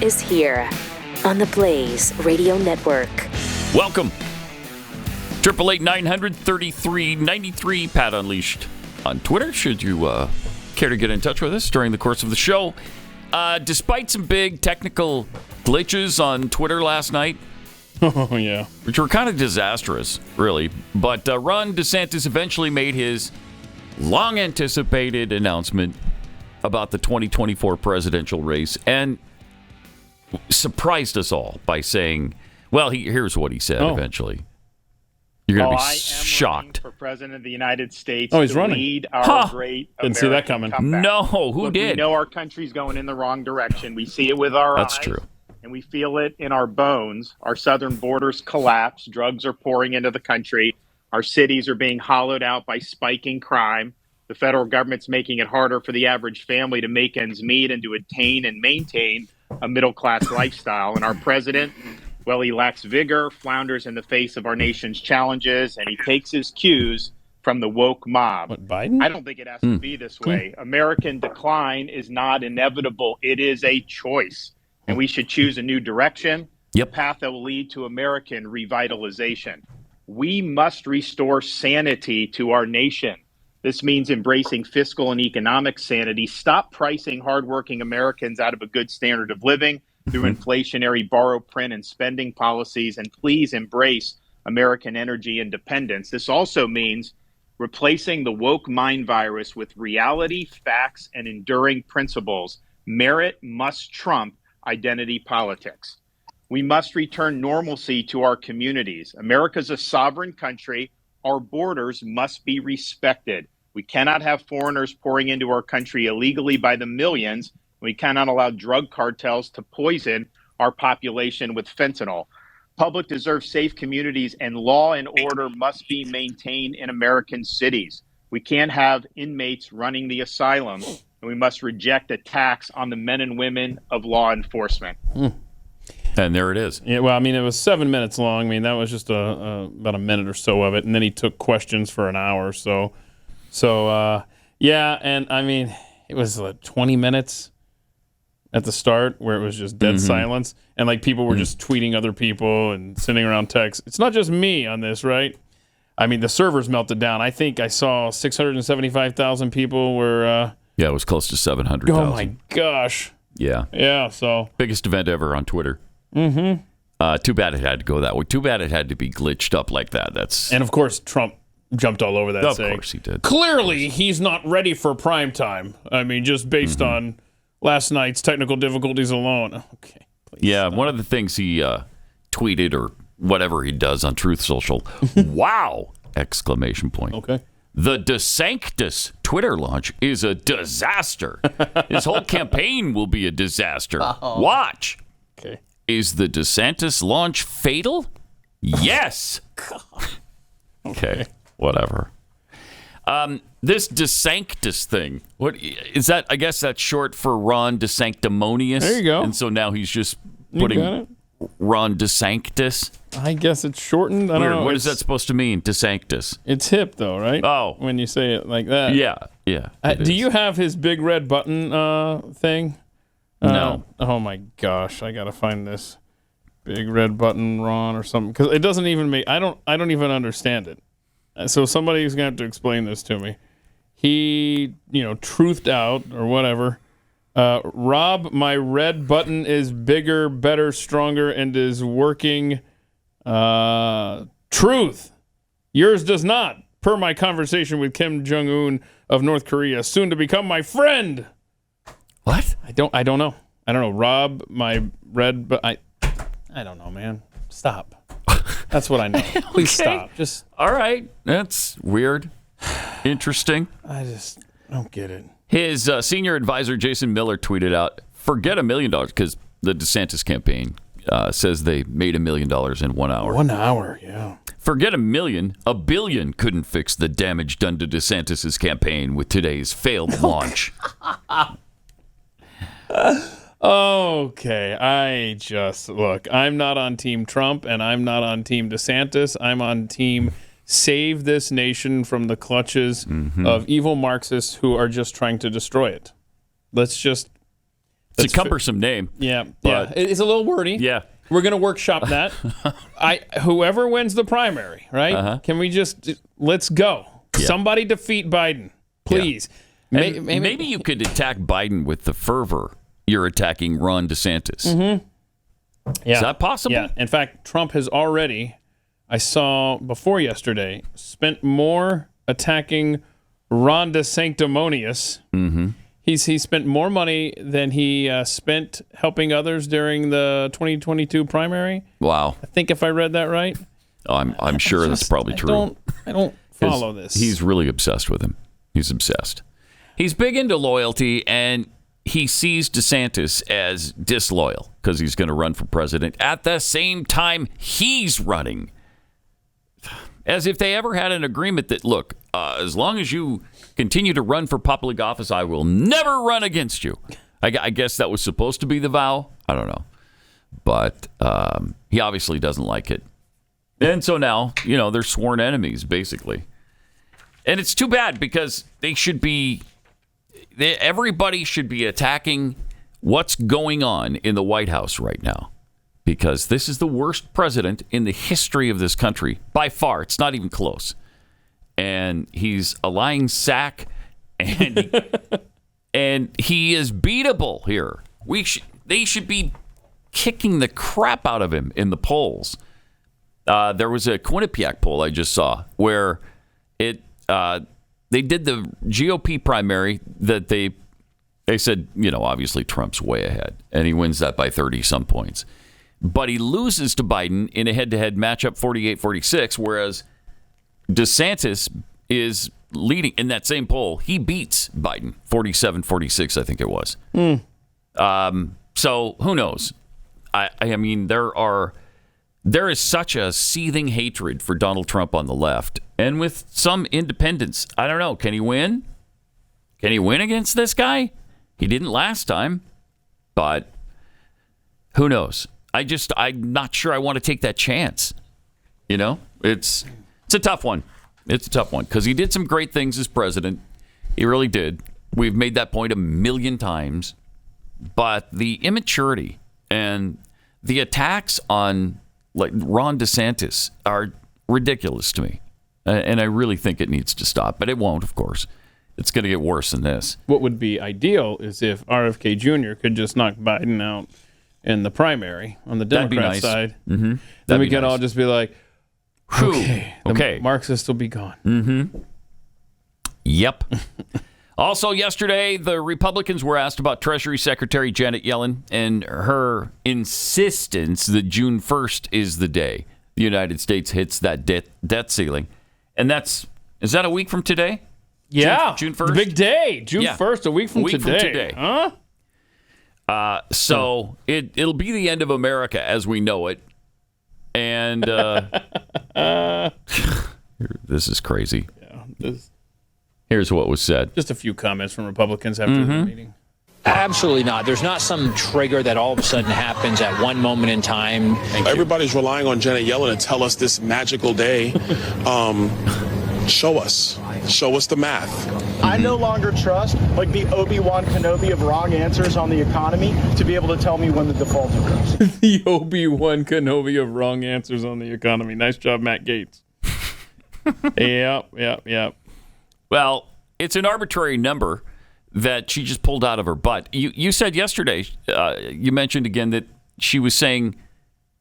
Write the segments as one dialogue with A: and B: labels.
A: is here on the Blaze Radio Network.
B: Welcome. 888-900-3393. Pat Unleashed on Twitter. Should you care to get in touch with us during the course of the show. Despite some big technical glitches on Twitter last night.
C: Oh, yeah.
B: Which were kind of disastrous, really. But Ron DeSantis eventually made his long-anticipated announcement about the 2024 presidential race and surprised us all by saying, well, here's what he said eventually. You're going to be shocked.
D: For president of the United States
C: he's running.
D: Lead our great
C: Didn't see that coming.
D: Comeback.
B: No, who did?
D: We know our country's going in the wrong direction. We see it with our eyes.
B: That's true.
D: And we feel it in our bones. Our southern borders collapse. Drugs are pouring into the country. Our cities are being hollowed out by spiking crime. The federal government's making it harder for the average family to make ends meet and to attain and maintain a middle-class lifestyle. And our president, well, he lacks vigor, flounders in the face of our nation's challenges, and he takes his cues from the woke mob.
C: What, Biden?
D: I don't think it has to be this way. American decline is not inevitable. It is a choice. And we should choose a new direction, a path that will lead to American revitalization. We must restore sanity to our nation. This means embracing fiscal and economic sanity. Stop pricing hardworking Americans out of a good standard of living through inflationary borrow, print, and spending policies. And please embrace American energy independence. This also means replacing the woke mind virus with reality, facts, and enduring principles. Merit must trump identity politics. We must return normalcy to our communities. America's a sovereign country. Our borders must be respected. We cannot have foreigners pouring into our country illegally by the millions. We cannot allow drug cartels to poison our population with fentanyl. Public deserves safe communities, and law and order must be maintained in American cities. We can't have inmates running the asylum, and we must reject attacks on the men and women of law enforcement.
B: And there it is.
C: Yeah, well, I mean, it was 7 minutes long. I mean, that was just about a minute or so of it, and then he took questions for an hour or so. So, yeah, and I mean, it was like 20 minutes at the start where it was just dead silence, and like people were just tweeting other people and sending around texts. It's not just me on this, right? I mean, the servers melted down. I think I saw 675,000 people were...
B: yeah, it was close to 700,000.
C: Oh, my gosh.
B: Yeah.
C: Yeah, so...
B: Biggest event ever on Twitter. Too bad it had to go that way. Too bad it had to be glitched up like that.
C: And, of course, Trump jumped all over that,
B: saying, of course he did.
C: Clearly, he's not ready for prime time. I mean, just based on last night's technical difficulties alone. Okay.
B: Yeah, one of the things he tweeted or whatever he does on Truth Social, wow! Exclamation point.
C: Okay.
B: The DeSantis Twitter launch is a disaster. His whole campaign will be a disaster. Watch.
C: Okay.
B: Is the DeSantis launch fatal? Yes. Okay. Whatever. This DeSantis thing, what is that? I guess that's short for Ron DeSanctimonious.
C: There you go.
B: And so now he's just putting Ron DeSantis.
C: I guess it's shortened. I don't know.
B: What is that supposed to mean, DeSantis?
C: It's hip, though, right?
B: Oh.
C: When you say it like that.
B: Yeah.
C: Do you have his big red button thing?
B: No.
C: Oh, my gosh. I got to find this big red button, Ron, or something. Because it doesn't even make... I don't even understand it. So somebody's going to have to explain this to me. He, truthed out or whatever. Rob, my red button is bigger, better, stronger, and is working. Truth. Yours does not, per my conversation with Kim Jong-un of North Korea, soon to become my friend.
B: What?
C: I don't know. I don't know. Rob, my red, but I don't know, man. Stop. That's what I know. Please stop. Just
B: all right. That's weird. Interesting.
C: I just don't get it.
B: His senior advisor, Jason Miller, tweeted out, forget $1 million, because the DeSantis campaign says they made $1 million in 1 hour.
C: 1 hour, yeah.
B: Forget $1 million. $1 billion couldn't fix the damage done to DeSantis' campaign with today's failed launch.
C: Okay, look, I'm not on Team Trump, and I'm not on Team DeSantis. I'm on Team Save this nation from the clutches of evil Marxists who are just trying to destroy it.
B: It's a cumbersome name.
C: Yeah. It's a little wordy.
B: Yeah.
C: We're going to workshop that. Whoever wins the primary, right? Can we let's go. Yeah. Somebody defeat Biden, please.
B: Yeah. Maybe you could attack Biden with the fervor you're attacking Ron DeSantis.
C: Mm-hmm. Yeah.
B: Is that possible?
C: Yeah. In fact, Trump has already, I saw before yesterday, spent more attacking Ron DeSanctimonious.
B: Mm-hmm.
C: He spent more money than he spent helping others during the 2022 primary.
B: Wow.
C: I think if I read that right.
B: Oh, I'm sure that's probably true.
C: I don't follow this.
B: He's really obsessed with him. He's obsessed. He's big into loyalty, and he sees DeSantis as disloyal because he's going to run for president at the same time he's running. As if they ever had an agreement that, look, as long as you continue to run for public office, I will never run against you. I guess that was supposed to be the vow. I don't know. But he obviously doesn't like it. And so now, they're sworn enemies, basically. And it's too bad because everybody should be attacking what's going on in the White House right now. Because this is the worst president in the history of this country. By far. It's not even close. And he's a lying sack. And he is beatable here. They should be kicking the crap out of him in the polls. There was a Quinnipiac poll I just saw where they did the GOP primary that they said, obviously Trump's way ahead. And he wins that by 30-some points. But he loses to Biden in a head-to-head matchup 48-46, whereas DeSantis is leading in that same poll. He beats Biden 47-46, I think it was. So who knows? I mean, there is such a seething hatred for Donald Trump on the left, and with some independents. I don't know. Can he win? Can he win against this guy? He didn't last time, but who knows? I'm not sure I want to take that chance. It's a tough one. It's a tough one because he did some great things as president. He really did. We've made that point a million times. But the immaturity and the attacks on Ron DeSantis are ridiculous to me. And I really think it needs to stop. But it won't, of course. It's going to get worse than this.
C: What would be ideal is if RFK Jr. could just knock Biden out in the primary on the Democrat side.
B: Mm-hmm.
C: Then we could all just be like,
B: okay.
C: The Marxists will be gone.
B: Mm-hmm. Yep. Also, yesterday, the Republicans were asked about Treasury Secretary Janet Yellen and her insistence that June 1st is the day the United States hits that debt ceiling. And is that a week from today?
C: Yeah.
B: June 1st?
C: The big day. June 1st, a week from today. Huh?
B: So it'll be the end of America as we know it. And this is crazy.
C: Yeah,
B: here's what was said.
C: Just a few comments from Republicans after the meeting.
E: Absolutely not. There's not some trigger that all of a sudden happens at one moment in time.
F: Everybody's relying on Janet Yellen to tell us this magical day. Show us the math.
G: I no longer trust the Obi-Wan Kenobi of wrong answers on the economy to be able to tell me when the default occurs.
C: The Obi-Wan Kenobi of wrong answers on the economy. Nice job, Matt Gaetz. Yep.
B: Well, it's an arbitrary number that she just pulled out of her butt. You said yesterday, you mentioned again that she was saying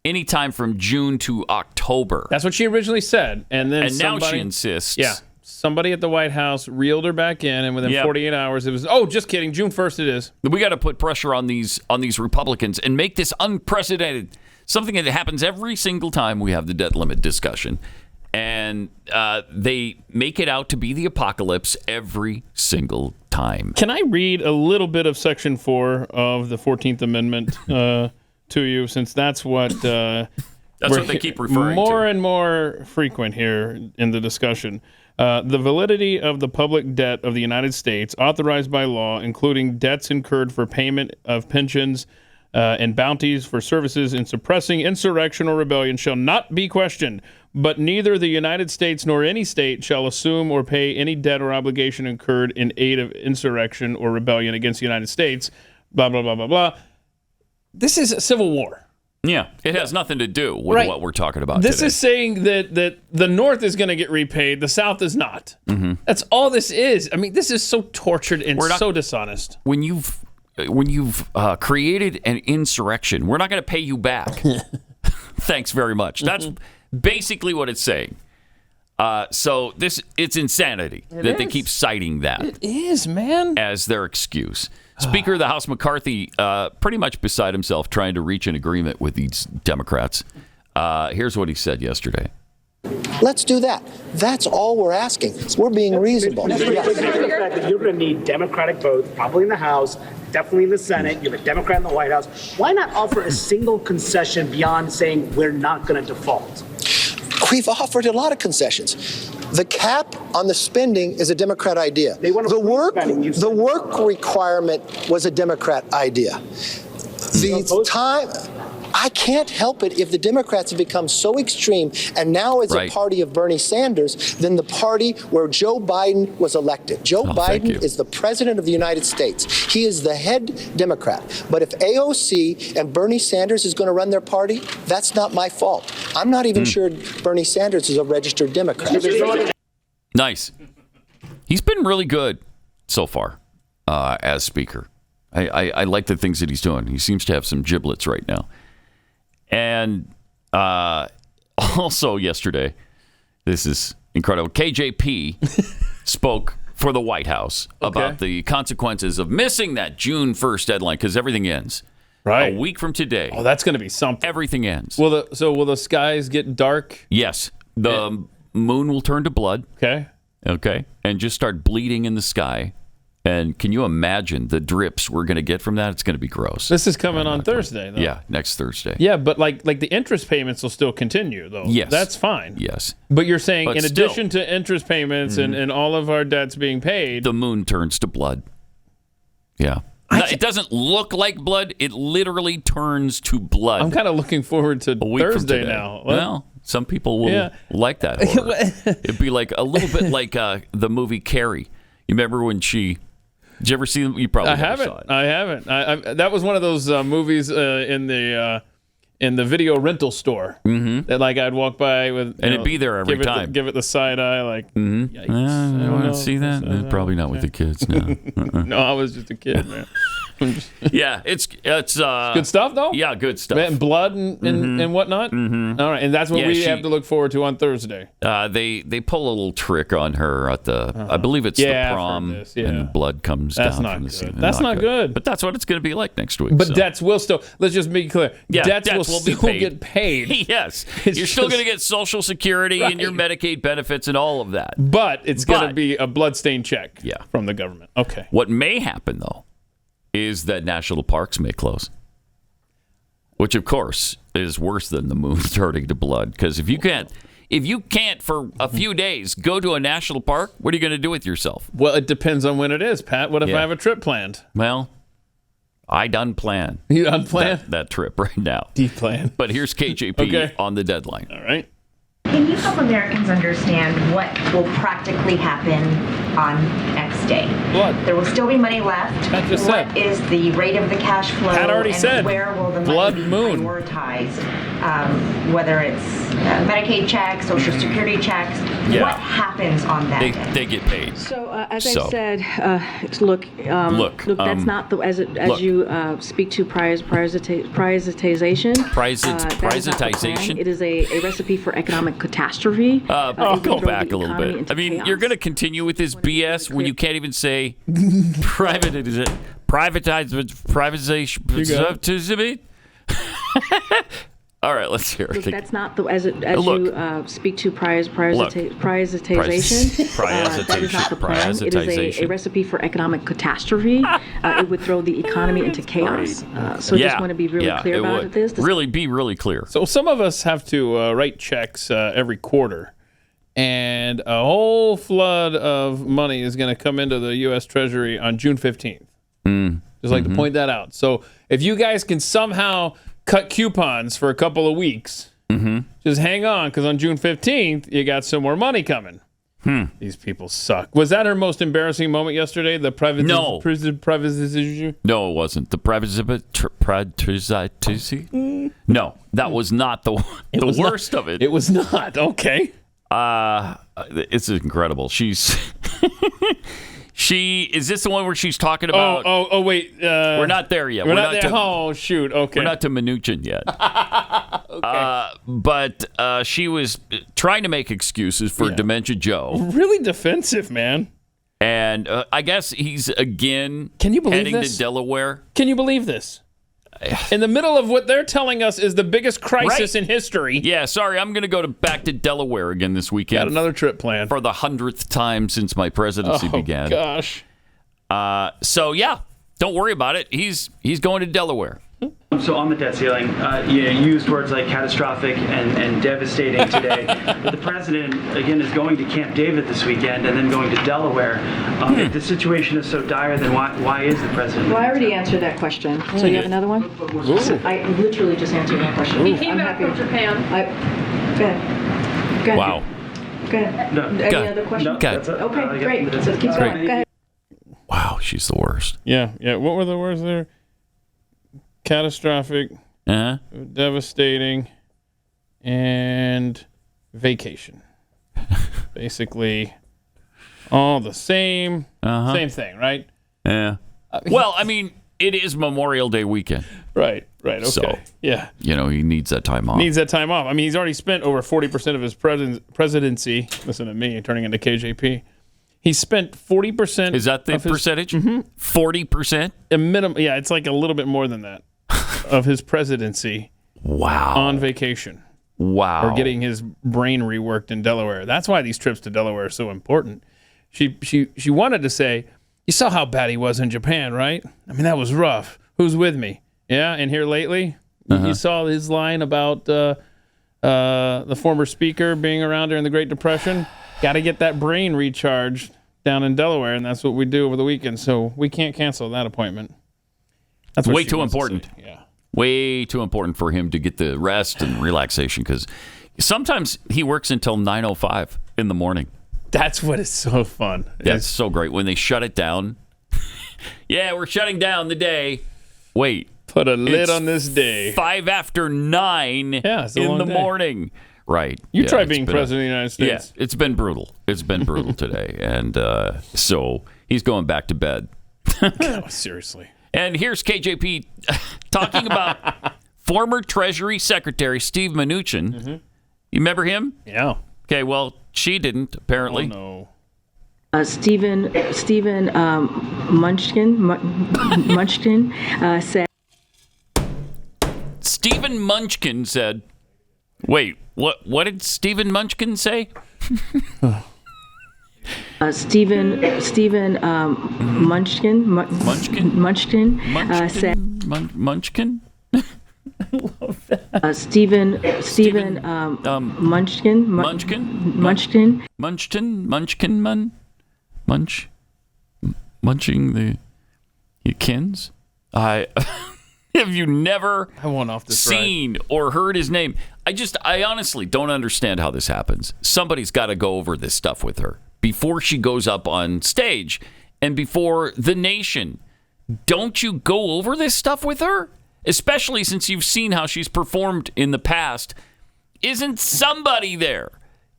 B: anytime from June to October.
C: That's what she originally said. And
B: now she insists.
C: Yeah. Somebody at the White House reeled her back in, and within 48 hours, it was, just kidding, June 1st it is.
B: We got to put pressure on these Republicans and make this unprecedented, something that happens every single time we have the debt limit discussion. And they make it out to be the apocalypse every single time.
C: Can I read a little bit of Section 4 of the 14th Amendment to you, since that's what...
B: that's what they keep referring to.
C: More and more frequent here in the discussion. The validity of the public debt of the United States, authorized by law, including debts incurred for payment of pensions and bounties for services in suppressing insurrection or rebellion, shall not be questioned, but neither the United States nor any state shall assume or pay any debt or obligation incurred in aid of insurrection or rebellion against the United States, blah, blah, blah, blah, blah. This is a civil war.
B: Yeah, it has nothing to do with what we're talking about
C: This
B: today.
C: is saying that the North is going to get repaid, the South is not. That's all this is. I mean, this is so tortured and so dishonest.
B: When you've created an insurrection, we're not going to pay you back. Thanks very much. That's basically what it's saying. So it's insanity they keep citing that.
C: It is, man.
B: As their excuse. Speaker of the House McCarthy, pretty much beside himself, trying to reach an agreement with these Democrats. Here's what he said yesterday.
H: Let's do that. That's all we're asking. We're being reasonable.
I: The fact that you're going to need Democratic votes, probably in the House, definitely in the Senate. You have a Democrat in the White House. Why not offer a single concession beyond saying we're not going to default?
H: We've offered a lot of concessions. The cap on the spending is a Democrat idea. The work requirement was a The idea. I can't help it if the Democrats have become so extreme, and now as a party of Bernie Sanders, than the party where Joe Biden was elected. Joe Biden is the president of the United States. He is the head Democrat. But if AOC and Bernie Sanders is going to run their party, that's not my fault. I'm not even sure Bernie Sanders is a registered Democrat.
B: Nice. He's been really good so far as Speaker. I like the things that he's doing. He seems to have some giblets right now. And also yesterday, this is incredible, KJP spoke for the White House about the consequences of missing that June 1st deadline, because everything ends.
C: Right.
B: A week from today.
C: Oh, that's going to be something.
B: Everything ends.
C: Will the skies get dark?
B: Yes. The moon will turn to blood. Okay. And just start bleeding in the sky. And can you imagine the drips we're going to get from that? It's going to be gross.
C: This is coming on Thursday, though.
B: Yeah, next Thursday.
C: Yeah, but like the interest payments will still continue, though.
B: Yes.
C: That's fine.
B: Yes.
C: But you're saying
B: But
C: in
B: still,
C: addition to interest payments and all of our debts being paid,
B: the moon turns to blood. Yeah. It doesn't look like blood. It literally turns to blood.
C: I'm kind of looking forward to Thursday now.
B: Well, some people will like that horror. It'd be like a little bit like the movie Carrie. You remember when she... Did you ever see them? You probably saw it.
C: I haven't. That was one of those movies in the video rental store that I'd walk by with,
B: and it'd be there every time.
C: Give it the side eye, like.
B: Yikes. I want to see that. Probably not with the kids. No.
C: No, I was just a kid, man.
B: Yeah, it's
C: good stuff though.
B: Yeah, good stuff.
C: And blood and whatnot. All right, and that's what we have to look forward to on Thursday.
B: They pull a little trick on her at the I believe it's the prom, and blood comes down from the scene.
C: That's not good.
B: But that's what it's going to be like next week.
C: But debts will still. Let's just be clear. Debts will still get paid.
B: Yes, you're still going to get Social Security and your Medicaid benefits and all of that.
C: But it's going to be a bloodstained check. From the government. Okay.
B: What may happen though is that national parks may close, which of course is worse than the moon turning to blood. Because if you can't for a few days go to a national park, what are you going to do with yourself?
C: Well, it depends on when it is, Pat. What if I have a trip planned?
B: Well, I done plan.
C: You done plan
B: that trip right now.
C: D-plan.
B: But here's KJP on the deadline.
C: All right.
J: Can you help Americans understand what will practically happen on X day?
C: Blood.
J: There will still be money left.
C: Pat just
J: what
C: said.
J: is the rate of the cash flow?
C: Pat already
J: and
C: said.
J: Where will the
C: Blood
J: money be
C: moon.
J: prioritized? Whether it's Medicaid checks, Social Security checks. What happens on that day?
B: They get paid.
K: So as I said, look, that's not the as you speak to privatization.
B: Privatization.
K: It is a recipe for economic catastrophe.
B: Go back a little bit. I mean, you're going to continue with this BS when you can't even say privatization. All right, let's hear it.
K: Look, that's not the as you speak to privatization. That is not the plan. It is a recipe for economic catastrophe. It would throw the economy into chaos. So I just want to be really clear about this.
B: Really be really clear.
C: So some of us have to write checks every quarter, and a whole flood of money is going to come into the U.S. Treasury on June 15th. Just like to point that out. So if you guys can somehow cut coupons for a couple of weeks, just hang on, because on June 15th, you got some more money coming. These people suck. Was that her most embarrassing moment yesterday? The privatization?
B: No, it wasn't. The privatization? No, that was not the worst of it.
C: It was not. Okay.
B: It's incredible. Is this the one where she's talking about?
C: Oh, wait.
B: We're not there yet.
C: We're not there. Oh, shoot. Okay.
B: We're not to Mnuchin yet.
C: Okay.
B: But she was trying to make excuses for Dementia Joe.
C: Really defensive, man.
B: And I guess he's again
C: heading
B: to Delaware.
C: Can you believe this? In the middle of what they're telling us is the biggest crisis in history.
B: Yeah, sorry, I'm going to go back to Delaware again this weekend.
C: Got another trip planned.
B: For the 100th time since my presidency began.
C: Oh, gosh.
B: So, yeah, don't worry about it. He's going to Delaware.
L: So on the debt ceiling, you used words like catastrophic and devastating today. But the president, again, is going to Camp David this weekend and then going to Delaware. If the situation is so dire, then why is the president?
K: Well, I already answered that question. So you have another one? I literally just answered that question.
M: He came back from Japan.
K: Go ahead.
B: Wow.
K: Go ahead. Any other questions? Okay, great. So keep going. Go ahead.
B: Wow, she's the worst.
C: Yeah. What were the words there? Catastrophic, devastating, and vacation. Basically, all the same thing, right?
B: Yeah. Well, I mean, it is Memorial Day weekend.
C: Right. Okay.
B: So,
C: yeah.
B: He needs that time off.
C: I mean, he's already spent over 40% of his presidency. Listen to me, turning into KJP. He spent 40%.
B: Is that the percentage? 40%?
C: A minimum. Yeah, it's like a little bit more than that of his presidency.
B: Wow.
C: On vacation.
B: Wow.
C: Or getting his brain reworked in Delaware. That's why these trips to Delaware are so important. She wanted to say, you saw how bad he was in Japan, right? I mean, that was rough. Who's with me? Yeah, and here lately, you saw his line about the former speaker being around during the Great Depression. Got to get that brain recharged down in Delaware, and that's what we do over the weekend. So we can't cancel that appointment.
B: That's way too important.
C: Yeah,
B: way too important for him to get the rest and relaxation, because sometimes he works until 9:05 in the morning.
C: That's what is so fun.
B: That's so great when they shut it down. Yeah, we're shutting down the day. Wait,
C: put a lid on this day.
B: 5 after 9 in the morning. Right.
C: You try being president of the United States.
B: Yeah, it's been brutal. It's been brutal today. And so he's going back to bed.
C: Oh, seriously.
B: And here's KJP talking about former Treasury Secretary Steve Mnuchin. You remember him?
C: Yeah.
B: Okay, well, she didn't, apparently.
C: Oh,
K: no. Stephen Munchkin said.
B: Stephen Munchkin said. Wait, what did Stephen Munchkin say?
K: Stephen Munchkin said.
B: Munchkin?
K: I love that. Stephen Munchkin. Munching
B: the kins? Have you never seen or heard his name? I honestly don't understand how this happens. Somebody's got to go over this stuff with her before she goes up on stage and before the nation. Don't you go over this stuff with her? Especially since you've seen how she's performed in the past. Isn't somebody there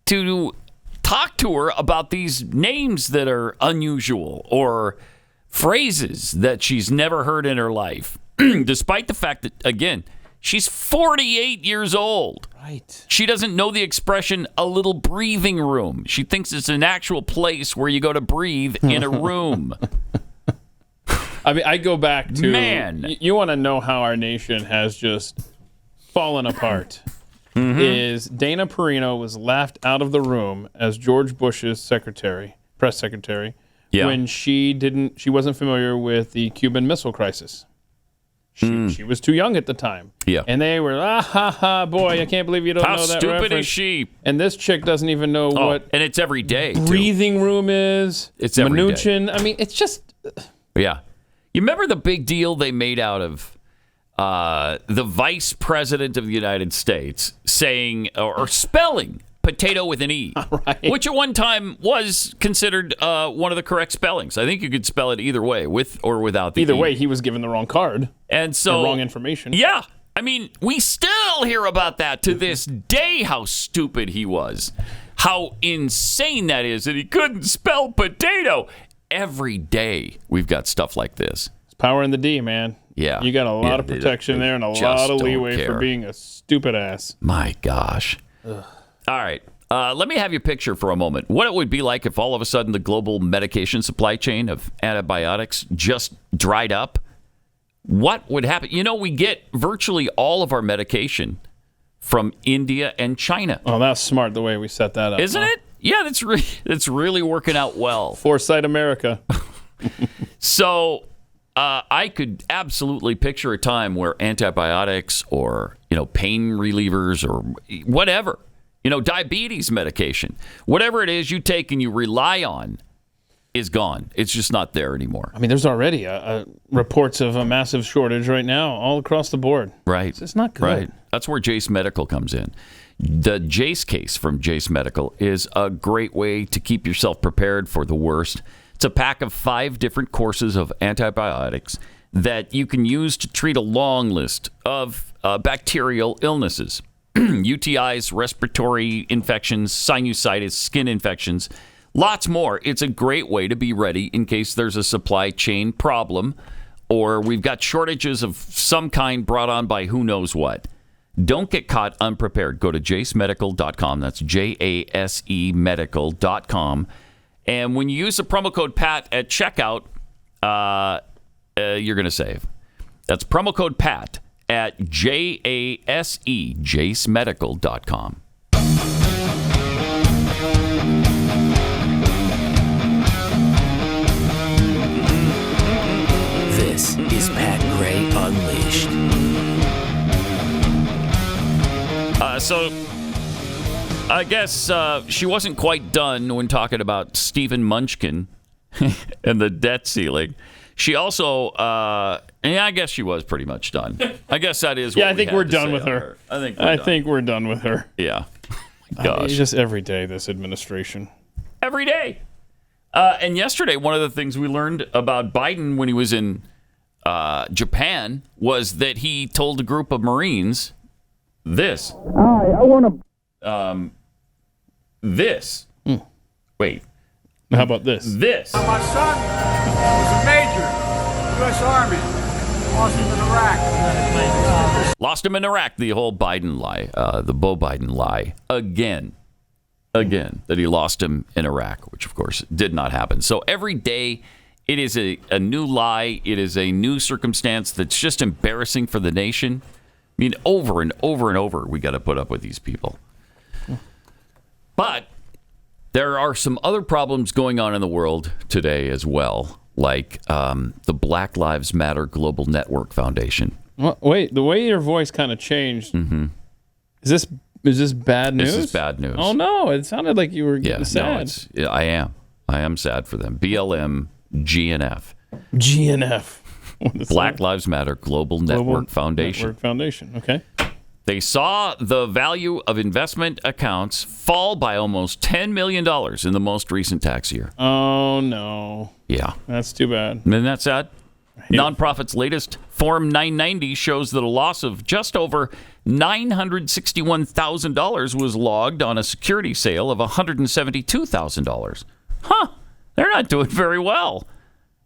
B: to talk to her about these names that are unusual or phrases that she's never heard in her life? Despite the fact that, again, she's 48 years old.
C: Right.
B: She doesn't know the expression, a little breathing room. She thinks it's an actual place where you go to breathe in a room.
C: I mean, I go back to...
B: Man.
C: You want to know how our nation has just fallen apart. Is Dana Perino was laughed out of the room as George Bush's press secretary, when she wasn't familiar with the Cuban Missile Crisis. She was too young at the time.
B: Yeah.
C: And they were, boy, I can't believe you don't know that
B: stupid
C: reference.
B: Is she?
C: And this chick doesn't even know what...
B: And it's every day,
C: breathing room is.
B: It's every
C: Mnuchin.
B: day.
C: I mean, it's just...
B: Yeah. You remember the big deal they made out of the vice president of the United States saying, or spelling potato with an E, which at one time was considered one of the correct spellings. I think you could spell it either way, with or without the
C: Either
B: E.
C: way, he was given the wrong card.
B: And so,
C: the wrong information.
B: Yeah. I mean, we still hear about that to this day, how stupid he was. How insane that is that he couldn't spell potato. Every day we've got stuff like this.
C: It's power in the D, man.
B: Yeah.
C: You got a lot of protection there and a lot of leeway for being a stupid ass.
B: My gosh. Ugh. All right. Let me have you picture for a moment what it would be like if all of a sudden the global medication supply chain of antibiotics just dried up. What would happen? You know, we get virtually all of our medication from India and China.
C: Oh, that's smart the way we set that up.
B: Isn't it? Yeah, that's really working out well.
C: Foresight America.
B: So I could absolutely picture a time where antibiotics or, pain relievers or whatever, diabetes medication, whatever it is you take and you rely on is gone. It's just not there anymore.
C: I mean, there's already reports of a massive shortage right now all across the board.
B: Right.
C: It's not good.
B: Right. That's where Jace Medical comes in. The Jace case from Jace Medical is a great way to keep yourself prepared for the worst. It's a pack of 5 different courses of antibiotics that you can use to treat a long list of bacterial illnesses, UTIs, respiratory infections, sinusitis, skin infections, lots more. It's a great way to be ready in case there's a supply chain problem or we've got shortages of some kind brought on by who knows what. Don't get caught unprepared. Go to jasemedical.com. That's JASE medical.com. And when you use the promo code PAT at checkout, you're going to save. That's promo code PAT at jasemedical.com.
A: This is Pat Gray Unleashed.
B: So I guess she wasn't quite done when talking about Stephen Munchkin and the debt ceiling. She also, I guess she was pretty much done. I guess that is what
C: I think we're done with her.
B: I
C: think we're done with her.
B: Yeah. Gosh.
C: Just every day, this administration.
B: Every day. And yesterday, one of the things we learned about Biden when he was in Japan was that he told a group of Marines this.
M: I want to.
B: This. Wait.
C: How about this?
B: This.
M: My son was a major, U.S. Army. Lost him in Iraq.
B: Lost him in Iraq. The whole Biden lie, the Beau Biden lie, again, that he lost him in Iraq, which of course did not happen. So every day it is a new lie. It is a new circumstance that's just embarrassing for the nation. I mean, over and over and over, we got to put up with these people. But there are some other problems going on in the world today as well, like the Black Lives Matter Global Network Foundation.
C: Well, wait, the way your voice kind of changed. Mm-hmm. Is this bad news?
B: This is bad news.
C: Oh no, it sounded like you were getting sad.
B: No, I am sad for them. BLM GNF.
C: GNF.
B: Black Lives Matter Global Network Foundation.
C: Network Foundation. Okay.
B: They saw the value of investment accounts fall by almost $10 million in the most recent tax year.
C: Oh, no.
B: Yeah.
C: That's too bad.
B: Isn't that sad? Nonprofit's latest Form 990 shows that a loss of just over $961,000 was logged on a security sale of $172,000. Huh. They're not doing very well.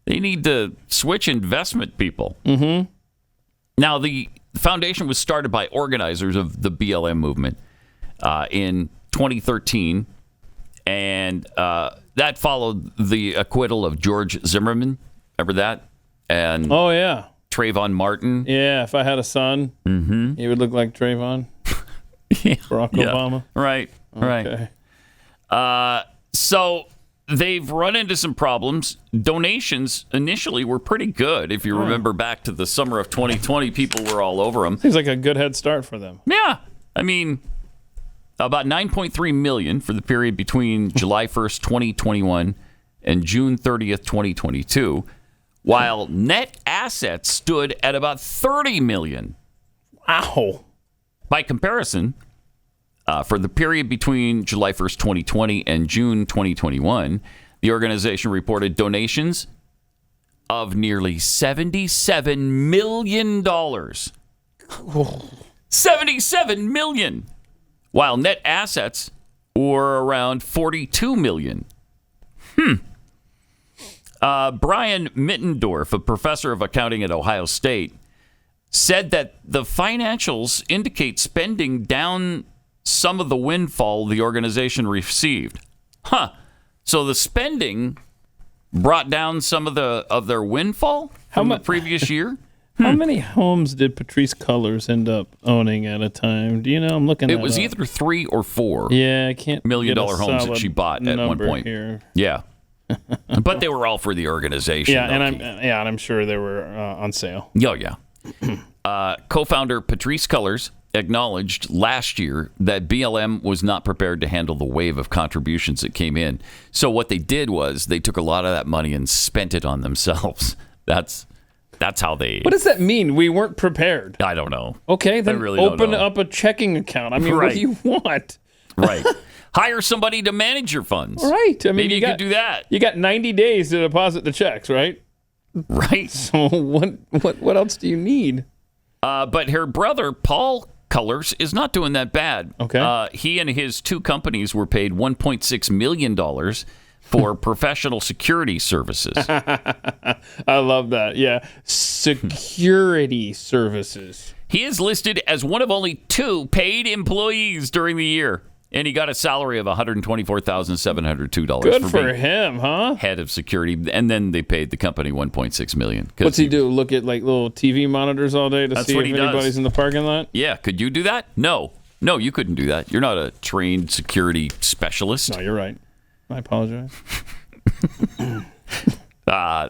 B: They need to switch investment people.
C: Mm-hmm.
B: Now, the foundation was started by organizers of the BLM movement in 2013, and that followed the acquittal of George Zimmerman. Remember that? And
C: oh, yeah.
B: Trayvon Martin.
C: Yeah, if I had a son, he would look like Trayvon. Barack Obama.
B: Right,
C: okay.
B: Right. So they've run into some problems. Donations initially were pretty good. If you remember back to the summer of 2020, people were all over them.
C: Seems like a good head start for them.
B: Yeah. I mean, about $9.3 million for the period between July 1st, 2021 and June 30th, 2022, while net assets stood at about $30 million.
C: Wow.
B: By comparison, For the period between July 1st, 2020 and June 2021, the organization reported donations of nearly $77 million. $77 million! While net assets were around $42 million. Brian Mittendorf, a professor of accounting at Ohio State, said that the financials indicate spending down some of the windfall the organization received. So the spending brought down some of their windfall from the previous year?
C: How many homes did Patrisse Cullors end up owning at a time? Do you know? I'm looking at it.
B: It was either 3 or 4.
C: Yeah, I can't.
B: $1 million homes that she bought at one point.
C: Here.
B: Yeah. But they were all for the organization.
C: Yeah, and I'm sure they were on sale.
B: Oh, yeah. Co-founder Patrisse Cullors acknowledged last year that BLM was not prepared to handle the wave of contributions that came in. So what they did was they took a lot of that money and spent it on themselves. That's how they...
C: What does that mean? We weren't prepared.
B: I don't know.
C: Okay, then
B: really
C: open up a checking account. I mean, What do you want?
B: Right. Hire somebody to manage your funds.
C: Right. I mean,
B: Maybe you could do that.
C: You got 90 days to deposit the checks, right?
B: Right.
C: So what else do you need?
B: But her brother, Paul Cullors, is not doing that bad.
C: Okay.
B: He and his 2 companies were paid $1.6 million for professional security services.
C: I love that. Yeah. Security services.
B: He is listed as one of only 2 paid employees during the year. And he got a salary of $124,702.
C: Good for him, huh?
B: Head of security. And then they paid the company $1.6 million.
C: What's he do? Look at like little TV monitors all day to see if anybody's in the parking lot?
B: Yeah. Could you do that? No, you couldn't do that. You're not a trained security specialist.
C: No, you're right. I apologize.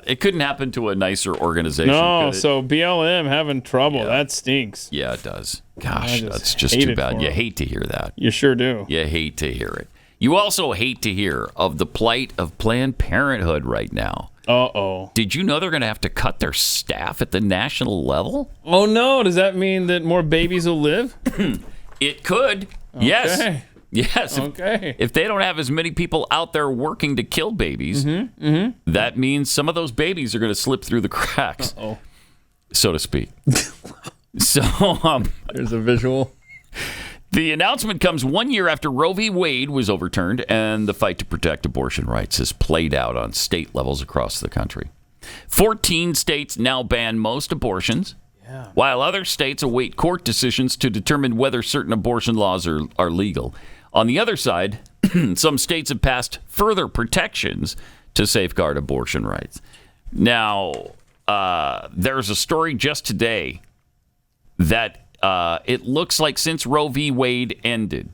B: It couldn't happen to a nicer organization.
C: No, so BLM having trouble.
B: Yeah.
C: That stinks.
B: Yeah, it does. Gosh, that's just too bad. You hate to hear that.
C: You sure do.
B: You hate to hear it. You also hate to hear of the plight of Planned Parenthood right now.
C: Uh-oh.
B: Did you know they're going to have to cut their staff at the national level?
C: Oh, no. Does that mean that more babies will live?
B: It could.
C: Okay.
B: Yes. Yes.
C: Okay.
B: If they don't have as many people out there working to kill babies, that means some of those babies are going to slip through the cracks, so to speak. So
C: there's a visual.
B: The announcement comes 1 year after Roe v. Wade was overturned, and the fight to protect abortion rights has played out on state levels across the country. 14 states now ban most abortions, while other states await court decisions to determine whether certain abortion laws are legal. On the other side, some states have passed further protections to safeguard abortion rights. Now, there's a story just today that it looks like since Roe v. Wade ended,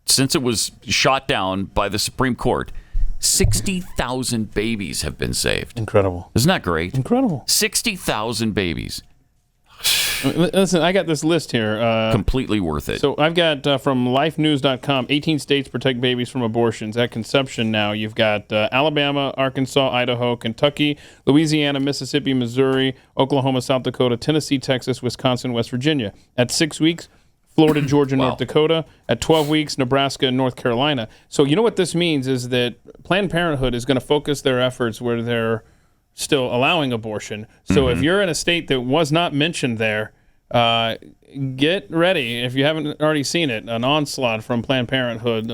B: since it was shot down by the Supreme Court, 60,000 babies have been saved.
C: Incredible.
B: Isn't that great?
C: Incredible.
B: 60,000 babies.
C: Listen, I got this list here.
B: Completely worth it.
C: So I've got from lifenews.com, 18 states protect babies from abortions. At conception now, you've got Alabama, Arkansas, Idaho, Kentucky, Louisiana, Mississippi, Missouri, Oklahoma, South Dakota, Tennessee, Texas, Wisconsin, West Virginia. At 6 weeks, Florida, Georgia, North Dakota. At 12 weeks, Nebraska and North Carolina. So you know what this means is that Planned Parenthood is going to focus their efforts where they're still allowing abortion. So if you're in a state that was not mentioned there, get ready. If you haven't already seen it, an onslaught from Planned Parenthood.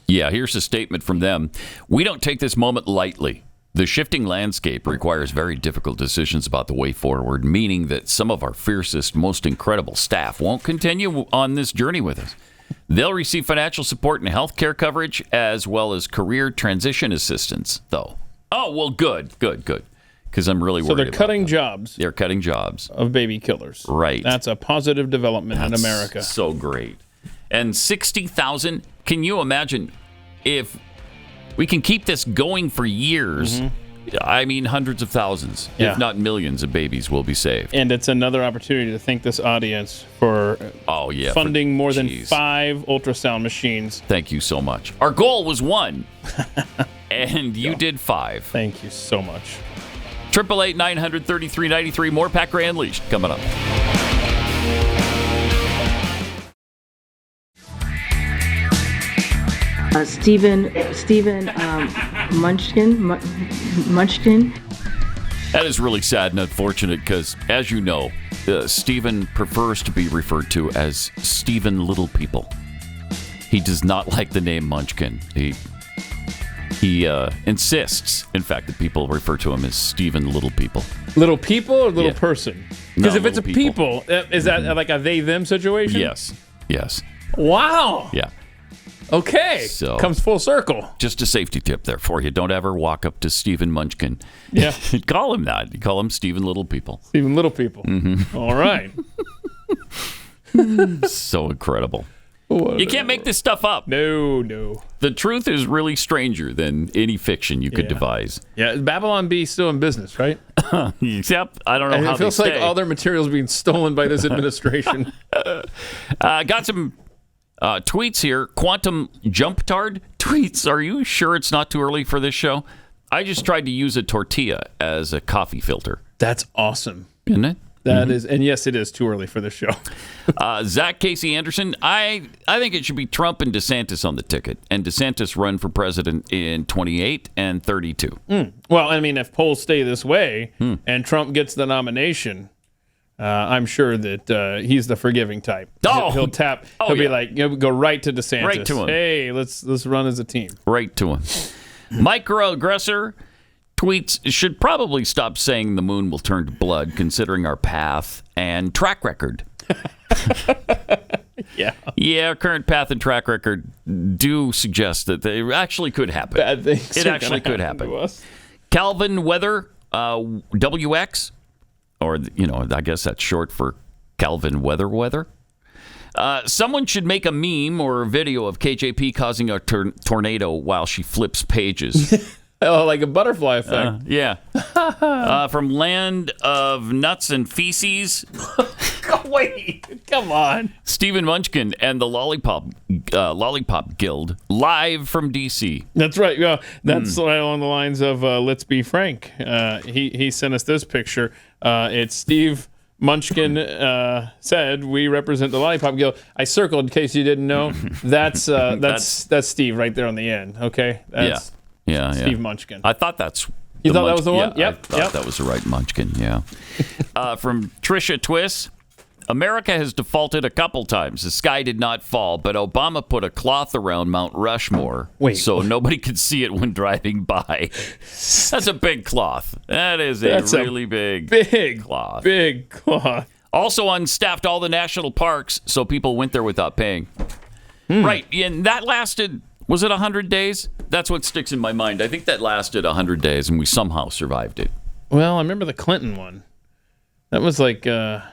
B: Yeah, here's a statement from them. We don't take this moment lightly. The shifting landscape requires very difficult decisions about the way forward, meaning that some of our fiercest, most incredible staff won't continue on this journey with us. They'll receive financial support and health care coverage as well as career transition assistance, though. Oh, well, good. Because I'm really worried
C: So they're
B: about
C: cutting
B: them.
C: jobs.
B: They're cutting jobs.
C: Of baby killers.
B: Right.
C: That's a positive development in America.
B: So great. And 60,000, can you imagine if we can keep this going for years? I mean, hundreds of thousands, if not millions of babies will be saved.
C: And it's another opportunity to thank this audience for funding more than 5 ultrasound machines.
B: Thank you so much. Our goal was 1, and you did 5.
C: Thank you so much.
B: 888-900-3393. More Pat Gray Unleashed coming up.
K: Stephen Munchkin.
B: That is really sad and unfortunate because, as you know, Stephen prefers to be referred to as Stephen Little People. He does not like the name Munchkin. He insists, in fact, that people refer to him as Stephen Little People.
C: Little people or little person? Because if it's a
B: people,
C: is that like a they-them situation?
B: Yes.
C: Wow.
B: Yeah.
C: Okay.
B: So,
C: comes full circle.
B: Just a safety tip there for you. Don't ever walk up to Stephen Munchkin.
C: Yeah.
B: Call him that. You call him Stephen Little People.
C: Stephen Little People.
B: Mm-hmm.
C: All right.
B: So incredible.
C: What
B: you can't make this stuff up.
C: No.
B: The truth is really stranger than any fiction you could devise.
C: Yeah, Babylon Bee still in business, right?
B: Except, I don't know how
C: it feels like all their materials being stolen by this administration.
B: Got some tweets here. Quantum Jumptard tweets. Are you sure it's not too early for this show? I just tried to use a tortilla as a coffee filter.
C: That's awesome.
B: Isn't it?
C: That is, and yes, it is too early for this show.
B: Zach Casey Anderson, I think it should be Trump and DeSantis on the ticket, and DeSantis run for president in 28 and 32.
C: Well, I mean, if polls stay this way and Trump gets the nomination, I'm sure that he's the forgiving type. He'll tap. He'll be like, go right to DeSantis.
B: Right to him.
C: Hey, let's run as a team.
B: Right to him. Microaggressor tweets, should probably stop saying the moon will turn to blood, considering our path and track record. Yeah, current path and track record do suggest that they actually could happen.
C: Bad things.
B: It actually could happen. To us. Calvin Weather, WX, or I guess that's short for Calvin Weather. Someone should make a meme or a video of KJP causing a tornado while she flips pages.
C: Oh, like a butterfly effect.
B: Yeah. From Land of Nuts and Feces.
C: Wait, come on.
B: Stephen Munchkin and the Lollipop Guild, live from D.C.
C: That's right. Yeah, that's right along the lines of Let's Be Frank. He sent us this picture. It's Steve Munchkin said, "We represent the Lollipop Guild." I circled in case you didn't know. That's Steve right there on the end. Okay. That's Steve Munchkin.
B: I thought that's.
C: You thought that was the one?
B: Yeah, I thought that was the right Munchkin. Yeah. From Trisha Twiss, America has defaulted a couple times. The sky did not fall, but Obama put a cloth around Mount Rushmore so nobody could see it when driving by. That's a big cloth. That is a really big cloth.
C: Big cloth.
B: Also unstaffed all the national parks, so people went there without paying. Right, and that lasted. Was it 100 days? That's what sticks in my mind. I think that lasted 100 days, and we somehow survived it.
C: Well, I remember the Clinton one. That was like... there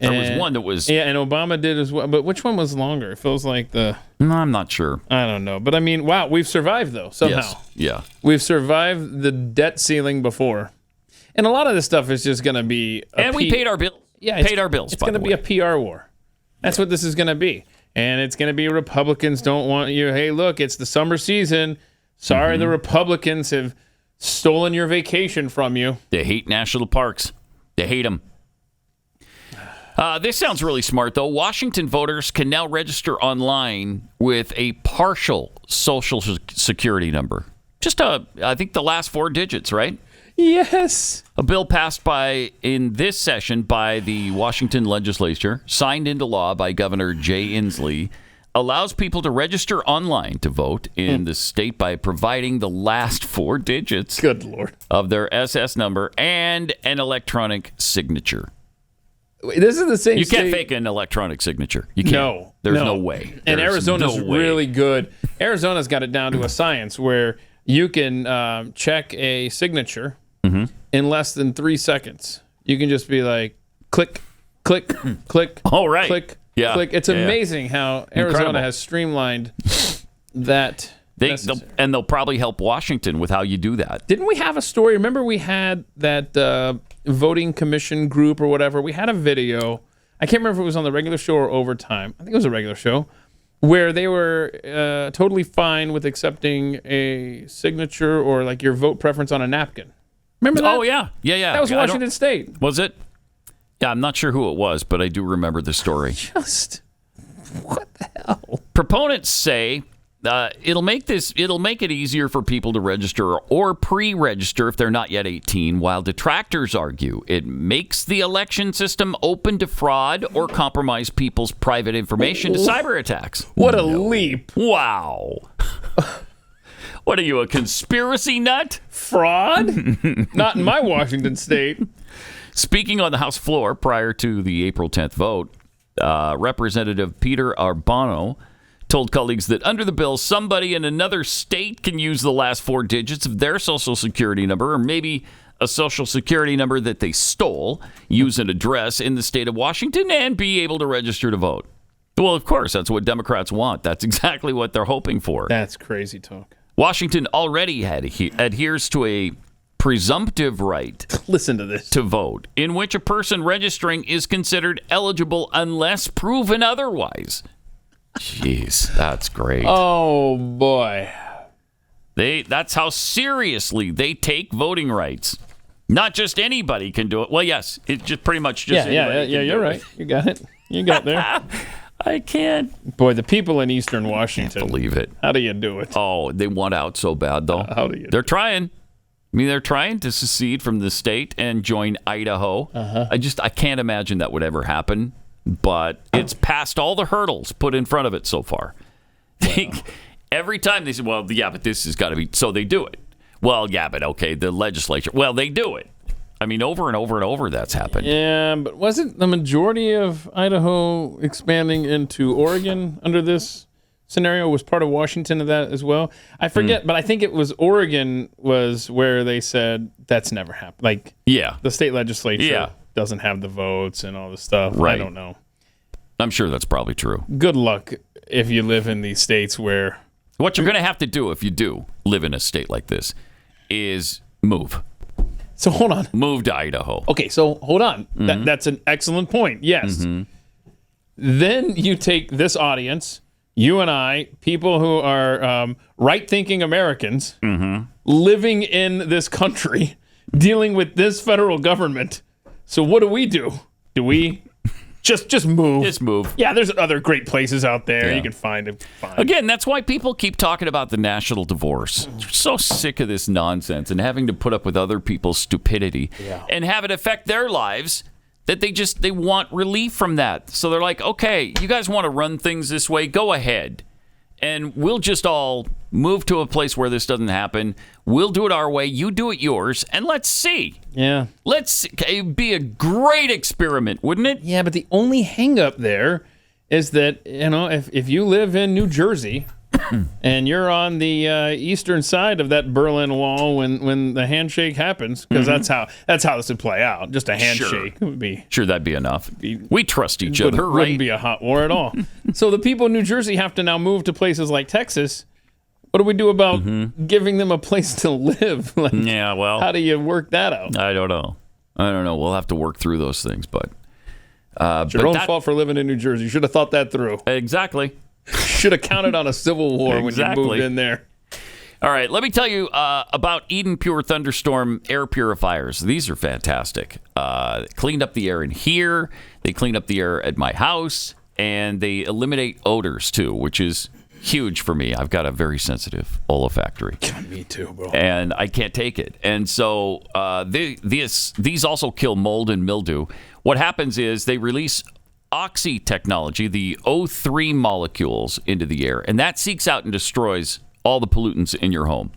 B: was one that was...
C: Yeah, and Obama did as well. But which one was longer? It feels like the...
B: No, I'm not sure.
C: I don't know. But I mean, wow, we've survived, though, somehow.
B: Yes. Yeah.
C: We've survived the debt ceiling before. And a lot of this stuff is just going to be...
B: we paid our bills.
C: Yeah,
B: paid our bills,
C: It's going to be a PR war. That's what this is going to be. And it's going to be Republicans don't want you. Hey, look, it's the summer season. Sorry, the Republicans have stolen your vacation from you.
B: They hate national parks. They hate them. This sounds really smart, though. Washington voters can now register online with a partial Social Security number. Just, I think, the last 4 digits, right?
C: Yes.
B: A bill passed in this session by the Washington legislature, signed into law by Governor Jay Inslee, allows people to register online to vote in the state by providing the last 4 digits
C: Good Lord.
B: of their SS number and an electronic signature.
C: This is the same
B: You can't
C: state.
B: fake an electronic signature. You can't.
C: No.
B: There's no way.
C: And
B: There's
C: Arizona's
B: no way.
C: really good. Arizona's got it down to a science where you can check a signature in less than 3 seconds. You can just be like, click, click, click,
B: All right.
C: click,
B: Yeah.
C: click. It's amazing how Arizona
B: Incredible.
C: has streamlined that.
B: They'll probably help Washington with how you do that.
C: Didn't we have a story? Remember we had that voting commission group or whatever? We had a video. I can't remember if it was on the regular show or overtime. I think it was a regular show where they were totally fine with accepting a signature or like your vote preference on a napkin. Remember that?
B: Oh, yeah. Yeah.
C: That was Washington State.
B: Was it? Yeah, I'm not sure who it was, but I do remember the story.
C: Just, what the hell?
B: Proponents say it'll make it easier for people to register or pre-register if they're not yet 18, while detractors argue it makes the election system open to fraud or compromise people's private information to cyber attacks.
C: What a leap.
B: Wow. What are you, a conspiracy nut?
C: Fraud? Not in my Washington state.
B: Speaking on the House floor prior to the April 10th vote, Representative Peter Arbano told colleagues that under the bill, somebody in another state can use the last 4 digits of their Social Security number, or maybe a Social Security number that they stole, use an address in the state of Washington, and be able to register to vote. Well, of course, that's what Democrats want. That's exactly what they're hoping for.
C: That's crazy talk.
B: Washington already adheres to a presumptive right
C: listen to this
B: to vote, in which a person registering is considered eligible unless proven otherwise. Jeez, that's great.
C: Oh, boy.
B: That's how seriously they take voting rights. Not just anybody can do it. Well, yes, it's just pretty much just anybody can do
C: you're
B: it.
C: right. You got it. You got there.
B: I can't.
C: Boy, the people in Eastern Washington.
B: Can't believe it.
C: How do you do it?
B: Oh, they want out so bad, though.
C: How do you
B: They're trying. I mean, they're trying to secede from the state and join Idaho. I can't imagine that would ever happen. But it's passed all the hurdles put in front of it so far. Wow. Every time they say, well, yeah, but this has got to be, so they do it. Well, yeah, but okay, the legislature, well, they do it. I mean, over and over and over that's happened.
C: Yeah, but wasn't the majority of Idaho expanding into Oregon under this scenario? Was part of Washington of that as well? I forget, but I think it was Oregon was where they said that's never happened. Like, the state legislature doesn't have the votes and all this stuff.
B: Right.
C: I don't know.
B: I'm sure that's probably true.
C: Good luck if you live in these states where...
B: What you're going to have to do if you do live in a state like this is move.
C: So hold on.
B: Move to Idaho.
C: Okay, so hold on. That's an excellent point. Yes. Then you take this audience, you and I, people who are right-thinking Americans, living in this country, dealing with this federal government. So what do? Do we just move?
B: Just move.
C: Yeah, there's other great places out there you can find it.
B: Again, that's why people keep talking about the national divorce. They're so sick of this nonsense and having to put up with other people's stupidity and have it affect their lives that they want relief from that. So they're like, okay, you guys want to run things this way? Go ahead. And we'll just all move to a place where this doesn't happen. We'll do it our way. You do it yours. And let's see.
C: Yeah.
B: It'd be a great experiment, wouldn't it?
C: Yeah, but the only hang up there is that, if you live in New Jersey and you're on the eastern side of that Berlin Wall when the handshake happens, because that's how this would play out. Just a handshake would be.
B: Sure, that'd be enough. We trust each other, right?
C: Wouldn't be a hot war at all. So the people in New Jersey have to now move to places like Texas. What do we do about giving them a place to live? How do you work that out?
B: I don't know. We'll have to work through those things, but
C: it's your own fault for living in New Jersey. You should have thought that through.
B: Exactly.
C: Should have counted on a civil war when you moved in there.
B: All right, let me tell you about Eden Pure Thunderstorm air purifiers. These are fantastic. Cleaned up the air in here. They clean up the air at my house, and they eliminate odors too, which is huge for me. I've got a very sensitive olfactory.
C: Me too, bro.
B: And I can't take it. And so these also kill mold and mildew. What happens is they release oxy technology, the O3 molecules, into the air, and that seeks out and destroys all the pollutants in your home.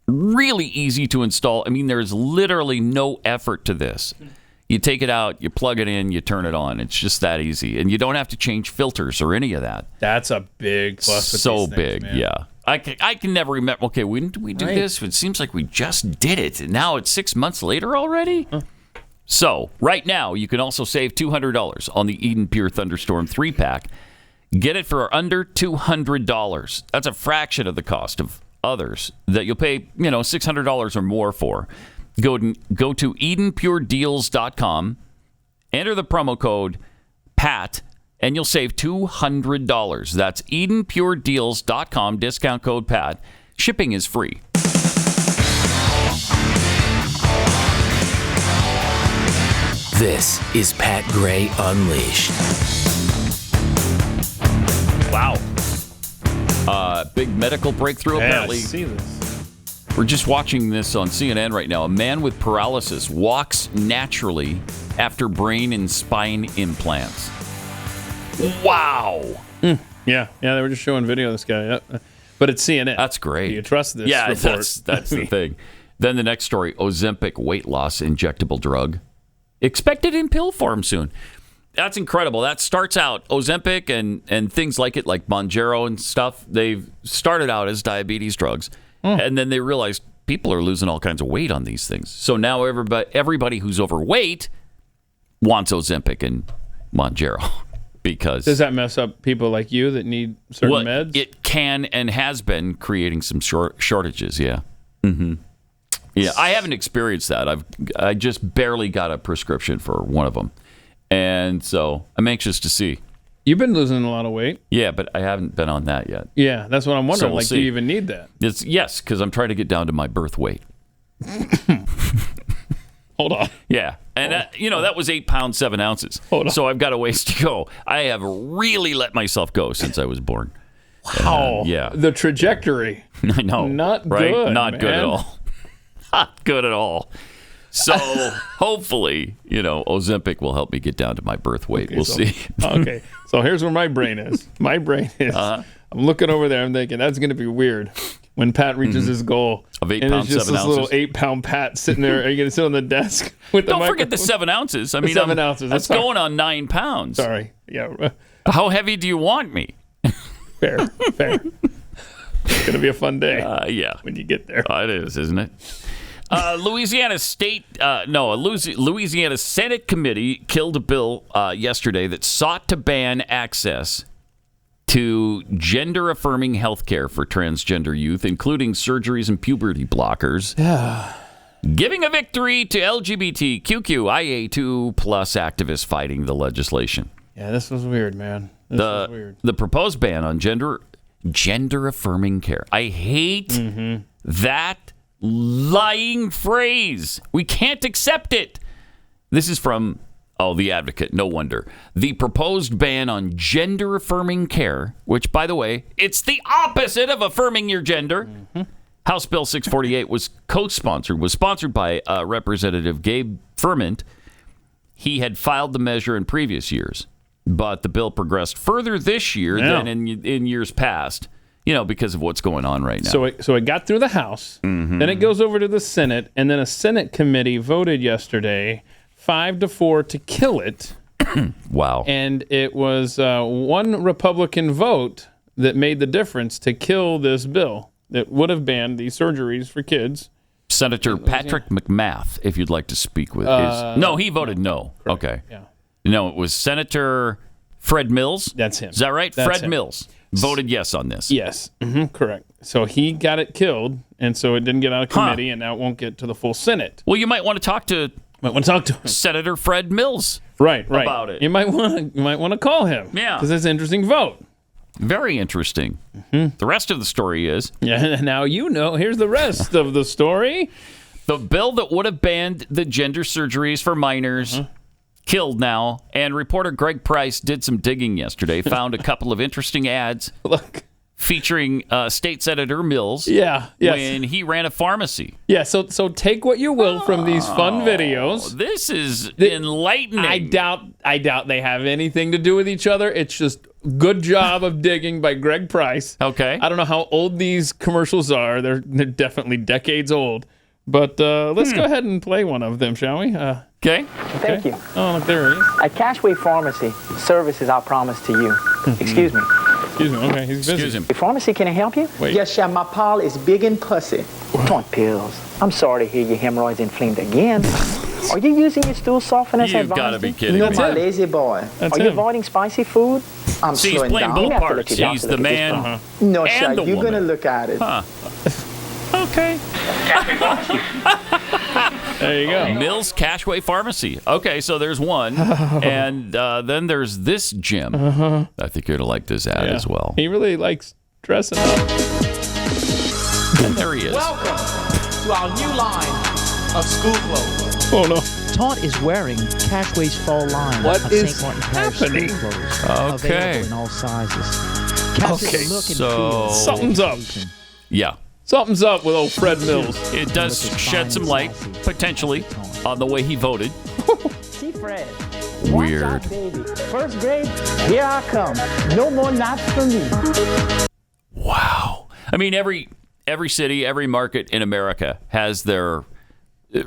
B: Really easy to install. I mean, there's literally no effort to this. You take it out, you plug it in, you turn it on. It's just that easy. And you don't have to change filters or any of that.
C: That's a big plus.
B: So
C: with these
B: big,
C: things, man.
B: yeah. I can never remember, okay, when did we do this? It seems like we just did it. And now it's 6 months later already? So, right now, you can also save $200 on the Eden Pure Thunderstorm 3-pack. Get it for under $200. That's a fraction of the cost of others that you'll pay, $600 or more for. Go to EdenPureDeals.com, enter the promo code PAT, and you'll save $200. That's EdenPureDeals.com, discount code PAT. Shipping is free.
A: This is Pat Gray Unleashed.
B: Wow. Big medical breakthrough, apparently.
C: I see this.
B: We're just watching this on CNN right now. A man with paralysis walks naturally after brain and spine implants. Wow.
C: Yeah, they were just showing video of this guy. Yep. But it's CNN.
B: That's great.
C: Do you trust this
B: report? That's the thing. Then the next story, Ozempic weight loss injectable drug. Expected in pill form soon. That's incredible. That starts out, Ozempic and things like it, like Mounjaro and stuff, they've started out as diabetes drugs. And then they realized people are losing all kinds of weight on these things. So now everybody who's overweight wants Ozempic and Mounjaro. Because
C: does that mess up people like you that need certain meds?
B: It can and has been creating some shortages, yeah. Mm-hmm. Yeah, I haven't experienced that. I just barely got a prescription for one of them. And so I'm anxious to see.
C: You've been losing a lot of weight.
B: Yeah, but I haven't been on that yet.
C: Yeah, that's what I'm wondering.
B: So we'll see.
C: Do you even need that?
B: Yes, because I'm trying to get down to my birth weight.
C: Hold on.
B: Yeah. And, that was 8 pounds, 7 ounces.
C: Hold on.
B: So I've got a ways to go. I have really let myself go since I was born.
C: Wow.
B: Yeah.
C: The trajectory.
B: I know.
C: Not
B: right?
C: good.
B: Not
C: man.
B: good at all. Not good at all. So hopefully, Ozempic will help me get down to my birth weight. We'll see.
C: Okay. So here's where my brain is. My brain is. I'm looking over there. I'm thinking that's going to be weird when Pat reaches his goal.
B: Of 8
C: and
B: pounds,
C: it's just
B: 7
C: this
B: ounces.
C: little 8-pound Pat sitting there. Are you going to sit on the desk with the
B: Don't
C: microphone?
B: forget the 7 ounces. I mean,
C: 7 ounces.
B: That's going on 9 pounds.
C: Sorry. Yeah.
B: How heavy do you want me?
C: Fair. It's going to be a fun day.
B: Yeah.
C: When you get there.
B: It is, isn't it? Louisiana Senate committee killed a bill yesterday that sought to ban access to gender-affirming health care for transgender youth, including surgeries and puberty blockers. Giving a victory to LGBTQIA2+ activists fighting the legislation.
C: Yeah, this was weird, man. This was weird.
B: The proposed ban on gender-affirming care. I hate that lying phrase. We can't accept it. This is from, The Advocate, no wonder. The proposed ban on gender-affirming care, which, by the way, it's the opposite of affirming your gender. House Bill 648 was sponsored by Representative Gabe Ferment. He had filed the measure in previous years, but the bill progressed further this year than in years past. Because of what's going on right now.
C: So it got through the House, then it goes over to the Senate, and then a Senate committee voted yesterday 5-4 to kill it.
B: Wow.
C: And it was one Republican vote that made the difference to kill this bill that would have banned these surgeries for kids.
B: Senator Patrick McMath, if you'd like to speak with no, he voted no.
C: Correct.
B: Okay.
C: Yeah.
B: No, it was Senator Fred Mills.
C: That's him.
B: Is that right?
C: That's
B: Fred
C: him.
B: Mills voted yes on this.
C: Yes, correct. So he got it killed, and so it didn't get out of committee, and now it won't get to the full Senate.
B: Well, you might want to talk to Senator Fred Mills.
C: Right.
B: About it.
C: You might want to call him.
B: Yeah,
C: because it's an interesting vote.
B: Very interesting. The rest of the story is
C: now here's the rest of the story.
B: The bill that would have banned the gender surgeries for minors. Killed now, and reporter Greg Price did some digging yesterday, found a couple of interesting ads featuring State Senator Mills when he ran a pharmacy.
C: Yeah, so take what you will from these fun videos.
B: This is enlightening.
C: I doubt they have anything to do with each other. It's just good job of digging by Greg Price.
B: Okay.
C: I don't know how old these commercials are. They're definitely decades old. But let's go ahead and play one of them, shall we?
B: Okay.
N: Thank you.
C: Oh, look, there it is.
N: At Cashway Pharmacy, service is our promise to you. Excuse me.
C: Excuse me. Okay, he's busy.
B: Excuse him.
N: Pharmacy, can I help you?
C: Wait.
N: Yes, sir. My pile is big and pussy. Want pills. I'm sorry to hear your hemorrhoids inflamed again. Are you using your stool softener as
B: You've
N: advised?
B: got to be kidding
N: You're
B: me.
N: my lazy boy.
C: That's
N: Are you
C: him.
N: avoiding spicy food? I'm
B: See, he's
N: slowing
B: playing
N: down.
B: both
N: You have to
B: parts.
N: let your
B: He's
N: doctor
B: the
N: look at this
B: man
N: phone. No,
B: and
N: sir.
B: the
N: You're
B: woman.
N: going to look at it.
B: Okay.
C: There you go.
B: Mills Cashway Pharmacy. Okay, so there's one. And then there's this Jim. I think you're going to like this ad as well.
C: He really likes dressing up.
B: And there he is.
O: Welcome to our new line of school clothes.
C: Oh, no.
O: Taunt is wearing Cashway's fall line
C: What
O: of
C: is
O: St. Martin Parish
C: happening?
O: school clothes.
B: Okay.
O: Available in all sizes.
C: Okay,
B: so
C: something's up.
B: Yeah.
C: Something's up with old Fred Mills.
B: It does shed some light, potentially, on the way he voted.
N: See, Fred.
B: Weird.
N: Watch out, baby. First grade, here I come. No more knots for me.
B: Wow. I mean, every city, every market in America has their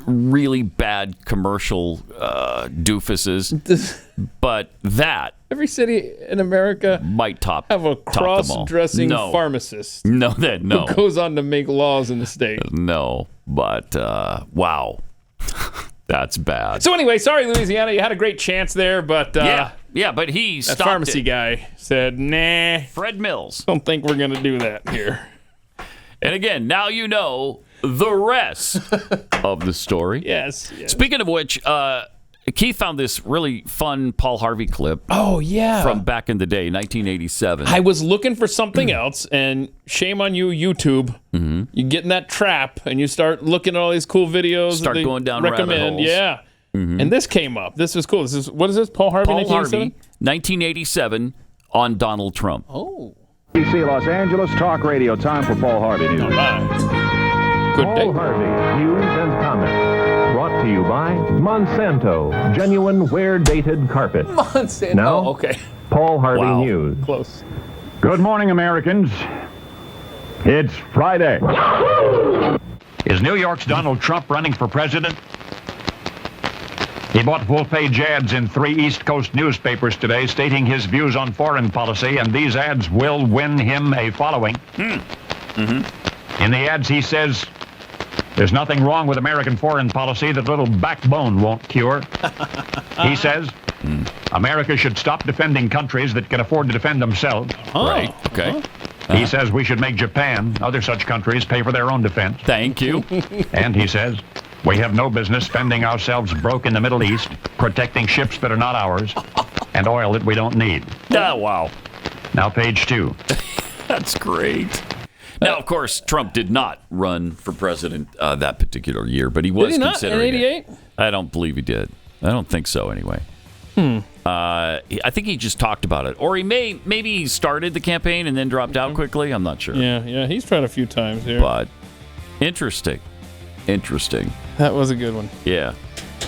B: really bad commercial doofuses, but that
C: every city in America
B: might
C: have a cross-dressing pharmacist.
B: No.
C: Who goes on to make laws in the state.
B: No, but wow, that's bad.
C: So anyway, sorry, Louisiana, you had a great chance there, but
B: yeah, but he
C: that
B: stopped
C: pharmacy
B: it.
C: guy said, "Nah,
B: Fred Mills.
C: Don't think we're gonna do that here."
B: And again, now you know the rest of the story.
C: Yes.
B: Speaking of which, Keith found this really fun Paul Harvey clip.
C: Oh, yeah.
B: From back in the day, 1987.
C: I was looking for something else, and shame on you, YouTube.
B: Mm-hmm.
C: You get in that trap, and you start looking at all these cool videos.
B: Start
C: that they
B: going down
C: recommend.
B: rabbit holes.
C: Yeah.
B: Mm-hmm.
C: And this came up. This was cool. What is this? Paul Harvey,
B: 1987 on Donald Trump.
C: Oh.
P: ABC Los Angeles Talk Radio. Time for Paul Harvey News.
C: Good day.
P: Paul Harvey News and Comment. Brought to you by Monsanto. Genuine wear-dated carpet.
C: Monsanto.
P: Now,
C: Okay.
P: Paul Harvey News.
C: Close.
P: Good morning, Americans. It's Friday. Is New York's Donald Trump running for president? He bought full-page ads in 3 East Coast newspapers today stating his views on foreign policy, and these ads will win him a following. In the ads, he says, there's nothing wrong with American foreign policy that little backbone won't cure. He says, America should stop defending countries that can afford to defend themselves.
B: Right, okay.
P: He says we should make Japan, other such countries, pay for their own defense.
B: Thank you.
P: And he says, we have no business spending ourselves broke in the Middle East, protecting ships that are not ours, and oil that we don't need.
B: Oh, wow.
P: Now, page 2.
B: That's great. Now, of course, Trump did not run for president that particular year, but he was considering it. I don't believe he did. I don't think so, anyway. I think he just talked about it, or maybe he started the campaign and then dropped out quickly. I'm not sure.
C: Yeah, he's tried a few times here.
B: But interesting.
C: That was a good one.
B: Yeah.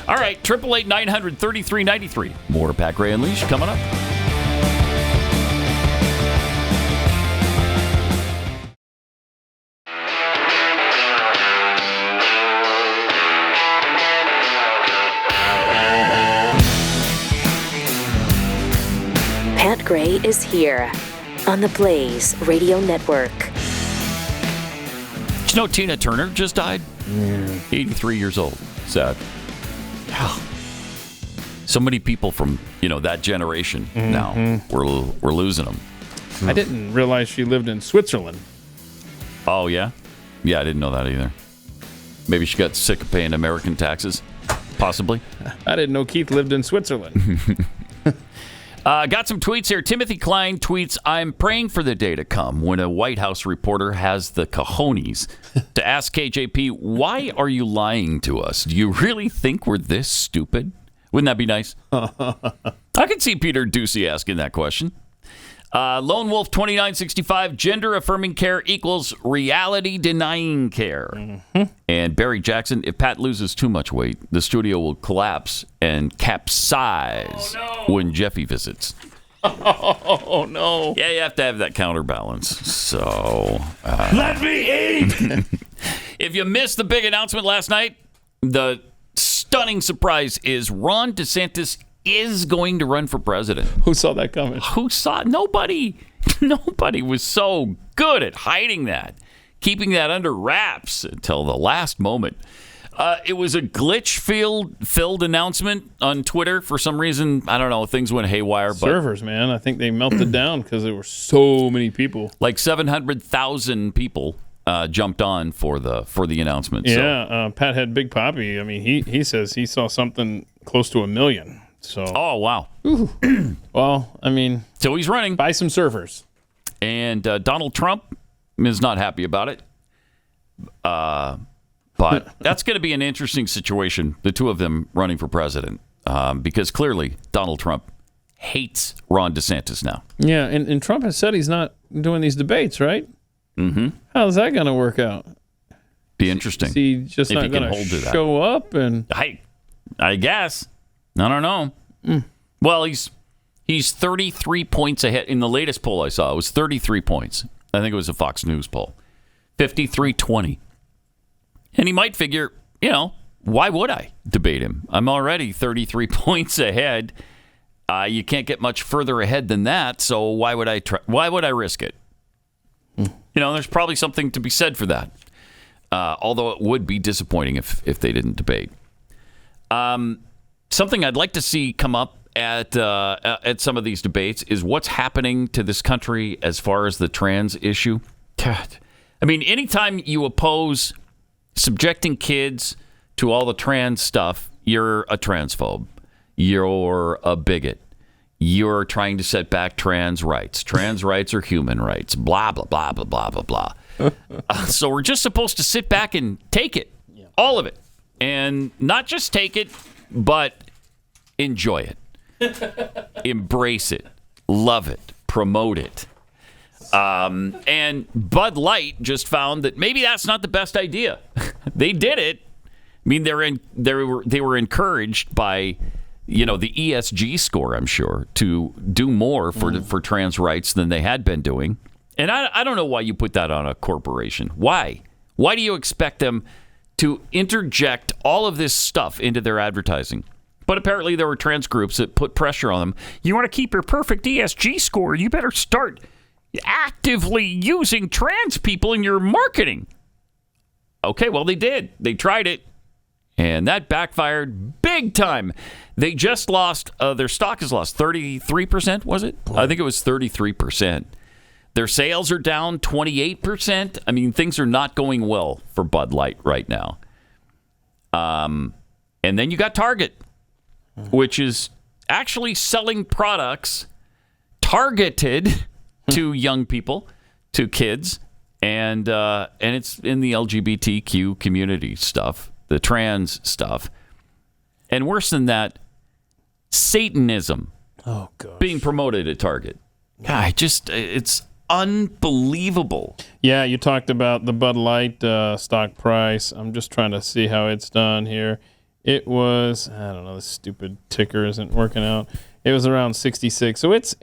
B: All right, 888-900-3393. More Pat Gray Unleashed coming up.
A: Pat Gray is here on the Blaze Radio Network.
B: Did you know Tina Turner just died? 83 years old. Sad. Yeah. So many people from, that generation now. We're losing them.
C: I didn't realize she lived in Switzerland.
B: Oh, yeah? Yeah, I didn't know that either. Maybe she got sick of paying American taxes. Possibly.
C: I didn't know Keith lived in Switzerland.
B: Got some tweets here. Timothy Klein tweets, I'm praying for the day to come when a White House reporter has the cojones to ask KJP, why are you lying to us? Do you really think we're this stupid? Wouldn't that be nice? I could see Peter Ducey asking that question. Lone Wolf 2965, gender affirming care equals reality denying care. And Barry Jackson, if Pat loses too much weight, the studio will collapse and capsize when Jeffy visits.
C: Oh, no.
B: Yeah, you have to have that counterbalance. So,
C: let me eat!
B: If you missed the big announcement last night, the stunning surprise is Ron DeSantis is going to run for president.
C: Who saw that coming?
B: Who saw it? Nobody. Nobody was so good at hiding that, keeping that under wraps until the last moment. It was a glitch-filled announcement on Twitter. For some reason, I don't know, things went haywire.
C: Servers, man. I think they melted down because there were so many people.
B: Like 700,000 people jumped on for the announcement.
C: Yeah, Pat had Big Papi. I mean, he says he saw something close to 1 million. So.
B: Oh, wow.
C: Well, I mean.
B: So he's running.
C: Buy some servers.
B: And Donald Trump is not happy about it. But that's going to be an interesting situation, the two of them running for president. Because clearly Donald Trump hates Ron DeSantis now.
C: Yeah, and Trump has said he's not doing these debates, right?
B: Mm-hmm.
C: How's that going to work out?
B: Be interesting.
C: Is he just
B: if
C: not
B: he can
C: going
B: hold
C: to
B: to that.
C: show up? And
B: I guess. I don't know. Well, he's 33 points ahead. In the latest poll I saw, it was 33 points. I think it was a Fox News poll. 53-20. And he might figure, why would I debate him? I'm already 33 points ahead. You can't get much further ahead than that, so why would I try? Why would I risk it? There's probably something to be said for that. Although it would be disappointing if they didn't debate. Something I'd like to see come up at some of these debates is what's happening to this country as far as the trans issue. God. I mean, anytime you oppose subjecting kids to all the trans stuff, you're a transphobe. You're a bigot. You're trying to set back trans rights. Trans rights are human rights. Blah, blah, blah, blah, blah, blah, blah. So we're just supposed to sit back and take it. All of it. And not just take it, but enjoy it. Embrace it. Love it. Promote it. And Bud Light just found that maybe that's not the best idea. They did it. I mean, they were encouraged by, the ESG score, I'm sure, to do more for trans rights than they had been doing. And I don't know why you put that on a corporation. Why? Why do you expect them to interject all of this stuff into their advertising? But apparently there were trans groups that put pressure on them. You want to keep your perfect ESG score, you better start actively using trans people in your marketing. Okay, well, they did. They tried it, and that backfired big time. They just lost, their stock has lost 33%, was it? I think it was 33%. Their sales are down 28%. I mean, things are not going well for Bud Light right now. And then you got Target, which is actually selling products targeted to young people, to kids, and it's in the LGBTQ community stuff, the trans stuff. And worse than that, Satanism being promoted at Target. God, it's unbelievable.
C: Yeah, you talked about the Bud Light stock price. I'm just trying to see how it's done here. It was, I don't know, this stupid ticker isn't working out. It was around 66. So it's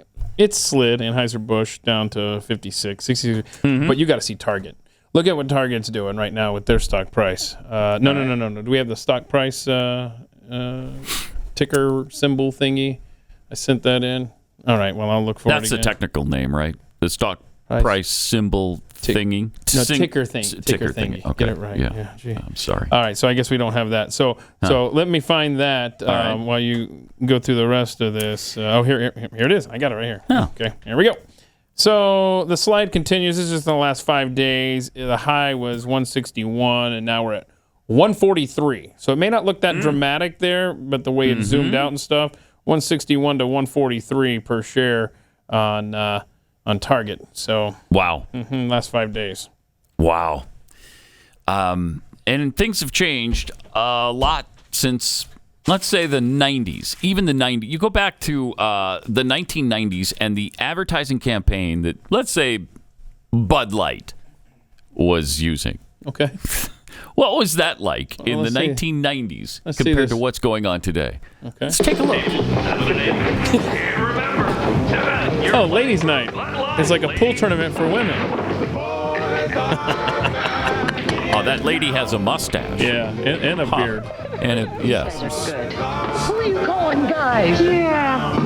C: slid, Anheuser-Busch, down to 56, 66. Mm-hmm. But you got to see Target. Look at what Target's doing right now with their stock price. No. Do we have the stock price ticker symbol thingy? I sent that in. All right, well, I'll look for it again.
B: That's the technical name, right? The stock price symbol thingy?
C: No, ticker thingy. Ticker thingy.
B: Okay.
C: Get it right. Yeah.
B: I'm sorry.
C: All right, so I guess we don't have that. So let me find that while you go through the rest of this. Here it is. I got it right here.
B: Oh.
C: Okay, here we go. So the slide continues. This is the last 5 days. The high was 161, and now we're at 143. So it may not look that dramatic there, but the way it zoomed out and stuff, 161 to 143 per share on Target. So
B: wow.
C: Last 5 days.
B: Wow. And things have changed a lot since, let's say, the 90s. Even the 90s. You go back to the 1990s and the advertising campaign that, let's say, Bud Light was using.
C: Okay.
B: What was that like in the 1990s compared to what's going on today?
C: Okay.
B: Let's take a look.
C: Oh, ladies' night. It's like a pool tournament for women.
B: Oh, that lady has a mustache.
C: Yeah, and a beard.
B: And yes.
Q: Who are you calling, guys? Yeah.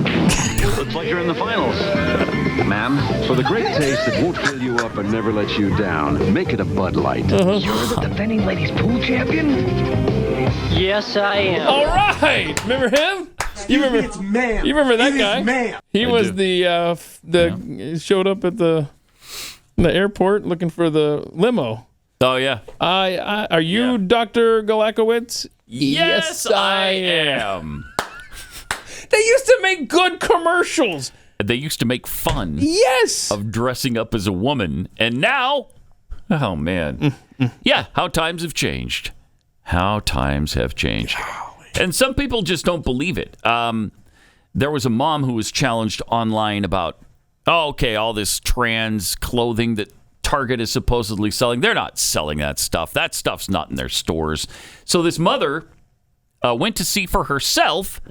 R: Looks like you're in the finals. Ma'am, for the great taste that won't fill you up and never let you down, make it a Bud Light.
Q: You're the defending ladies pool champion? Yes, I am.
C: All right. Remember him? You remember that guy?
Q: Ma'am.
C: He was the showed up at the airport looking for the limo.
B: Oh yeah.
C: Are you Dr. Galakowicz?
B: Yes, I am.
C: They used to make good commercials.
B: They used to make fun.
C: Yes.
B: Of dressing up as a woman, and now, oh man, yeah. How times have changed. How times have changed. And some people just don't believe it. there was a mom who was challenged online about, all this trans clothing that Target is supposedly selling. They're not selling that stuff. That stuff's not in their stores. So this mother went to see for herself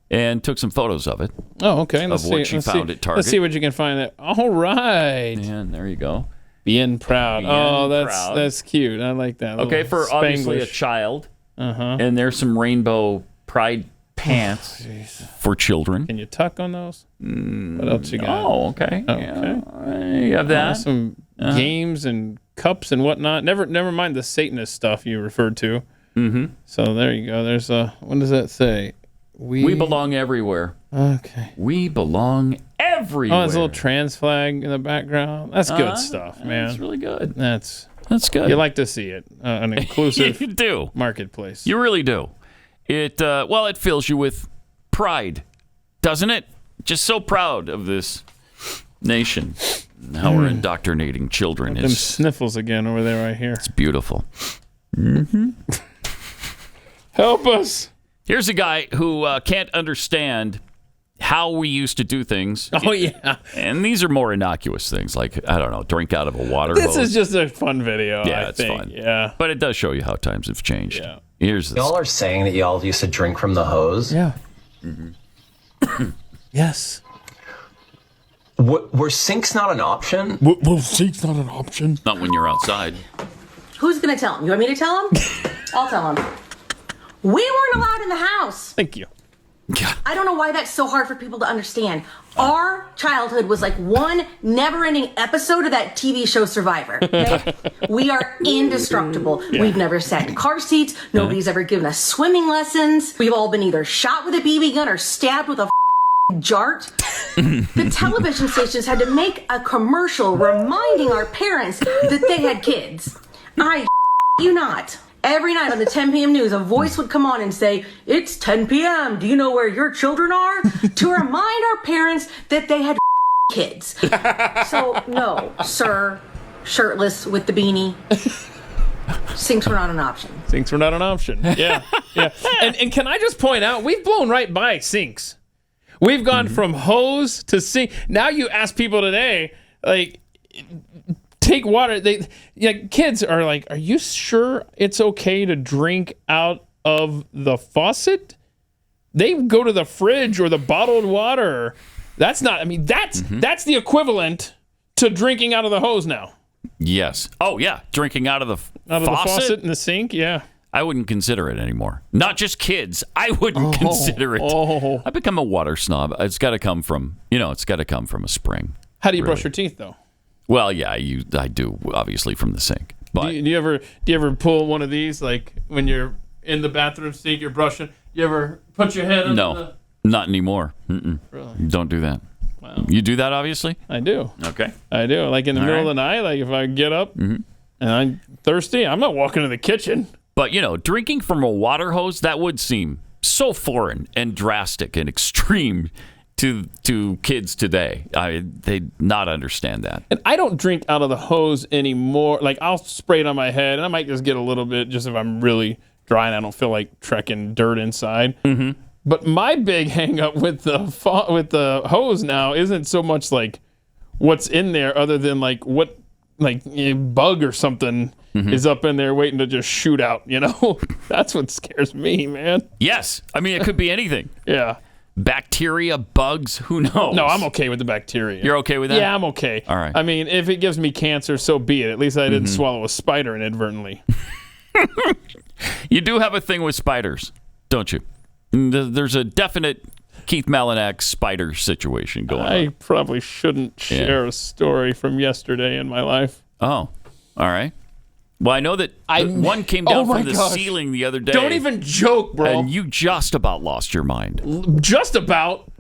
B: and took some photos of it.
C: Oh, okay.
B: Of what she found at Target.
C: Let's see what you can find there. All right.
B: And there you go.
C: Being proud. That's cute. I like that.
B: Okay, for Spanglish. Obviously a child. And there's some rainbow pride pants for children.
C: Can you tuck on those? What else you got?
B: Oh, okay. Yeah. You have that.
C: Some games and cups and whatnot. Never mind the Satanist stuff you referred to. So there you go. There's what does that say?
B: We belong everywhere.
C: Okay.
B: We belong everywhere.
C: Oh, there's a little trans flag in the background. That's good stuff, man.
B: That's really good.
C: That's
B: good.
C: You like to see it. An inclusive
B: you do.
C: Marketplace.
B: You really do. It it fills you with pride, doesn't it? Just so proud of this nation. How we're indoctrinating children.
C: Them sniffles again over there, right here.
B: It's beautiful.
C: Help us.
B: Here's a guy who can't understand how we used to do things.
C: Oh, yeah.
B: And these are more innocuous things, like, I don't know, drink out of a water
C: This
B: hose.
C: is just a fun video,
B: Yeah,
C: I
B: it's
C: think.
B: fun.
C: Yeah.
B: But it does show you how times have changed.
C: Yeah.
B: Here's this.
S: Y'all are saying that y'all used to drink from the hose?
C: Yeah. Yes.
S: Were sinks not an option?
C: Well, sinks not an option?
B: Not when you're outside.
T: Who's going to tell him? You want me to tell him? I'll tell him. We weren't allowed in the house.
C: Thank you.
T: I don't know why that's so hard for people to understand. Our childhood was like one never-ending episode of that TV show Survivor. Okay? We are indestructible.
U: Yeah.
T: We've never sat in car seats. Nobody's ever given us swimming lessons. We've all been either shot with a BB gun or stabbed with a jart. The television stations had to make a commercial reminding our parents that they had kids. I you not. Every night on the 10 p.m. news, a voice would come on and say, "It's 10 p.m. Do you know where your children are?" to remind our parents that they had kids. So, no, sir, shirtless with the beanie. Sinks were not an option.
C: Sinks were not an option. Yeah. Yeah. And can I just point out, we've blown right by sinks. We've gone from hose to sink. Now you ask people today, like, take water. Kids are like, "Are you sure it's okay to drink out of the faucet?" They go to the fridge or the bottled water. That's not. I mean, that's the equivalent to drinking out of the hose now.
B: Yes. Oh, yeah. Drinking out of the faucet?
C: The faucet in the sink, yeah.
B: I wouldn't consider it anymore. Not just kids. I wouldn't consider it. I've become a water snob. It's got to come from, a spring.
C: How do you brush your teeth, though?
B: Well, yeah, I do, obviously, from the sink. But
C: do you ever pull one of these, like when you're in the bathroom sink, you're brushing? You ever put your head under
B: No, not anymore. Mm-mm.
C: Really?
B: Don't do that.
C: Wow.
B: You do that, obviously?
C: I do.
B: Okay.
C: I do. Like in the middle of the night, like if I get up and I'm thirsty, I'm not walking to the kitchen.
B: But, drinking from a water hose, that would seem so foreign and drastic and extreme to kids today. They'd not understand that.
C: And I don't drink out of the hose anymore. Like, I'll spray it on my head, and I might just get a little bit just if I'm really dry and I don't feel like trekking dirt inside.
B: Mm-hmm.
C: But my big hang-up with the hose now isn't so much like what's in there other than like what a bug or something is up in there waiting to just shoot out, That's what scares me, man.
B: Yes. I mean, it could be anything.
C: Yeah.
B: Bacteria, bugs, who knows?
C: No, I'm okay with the bacteria.
B: You're okay with that?
C: Yeah, I'm okay.
B: All right.
C: I mean, if it gives me cancer, so be it. At least I didn't swallow a spider inadvertently.
B: You do have a thing with spiders, don't you? There's a definite Keith Malinak spider situation going on.
C: I probably shouldn't share a story from yesterday in my life.
B: Oh, all right. Well, I know that one came down from the ceiling the other day.
C: Don't even joke, bro.
B: And you just about lost your mind.
C: Just about?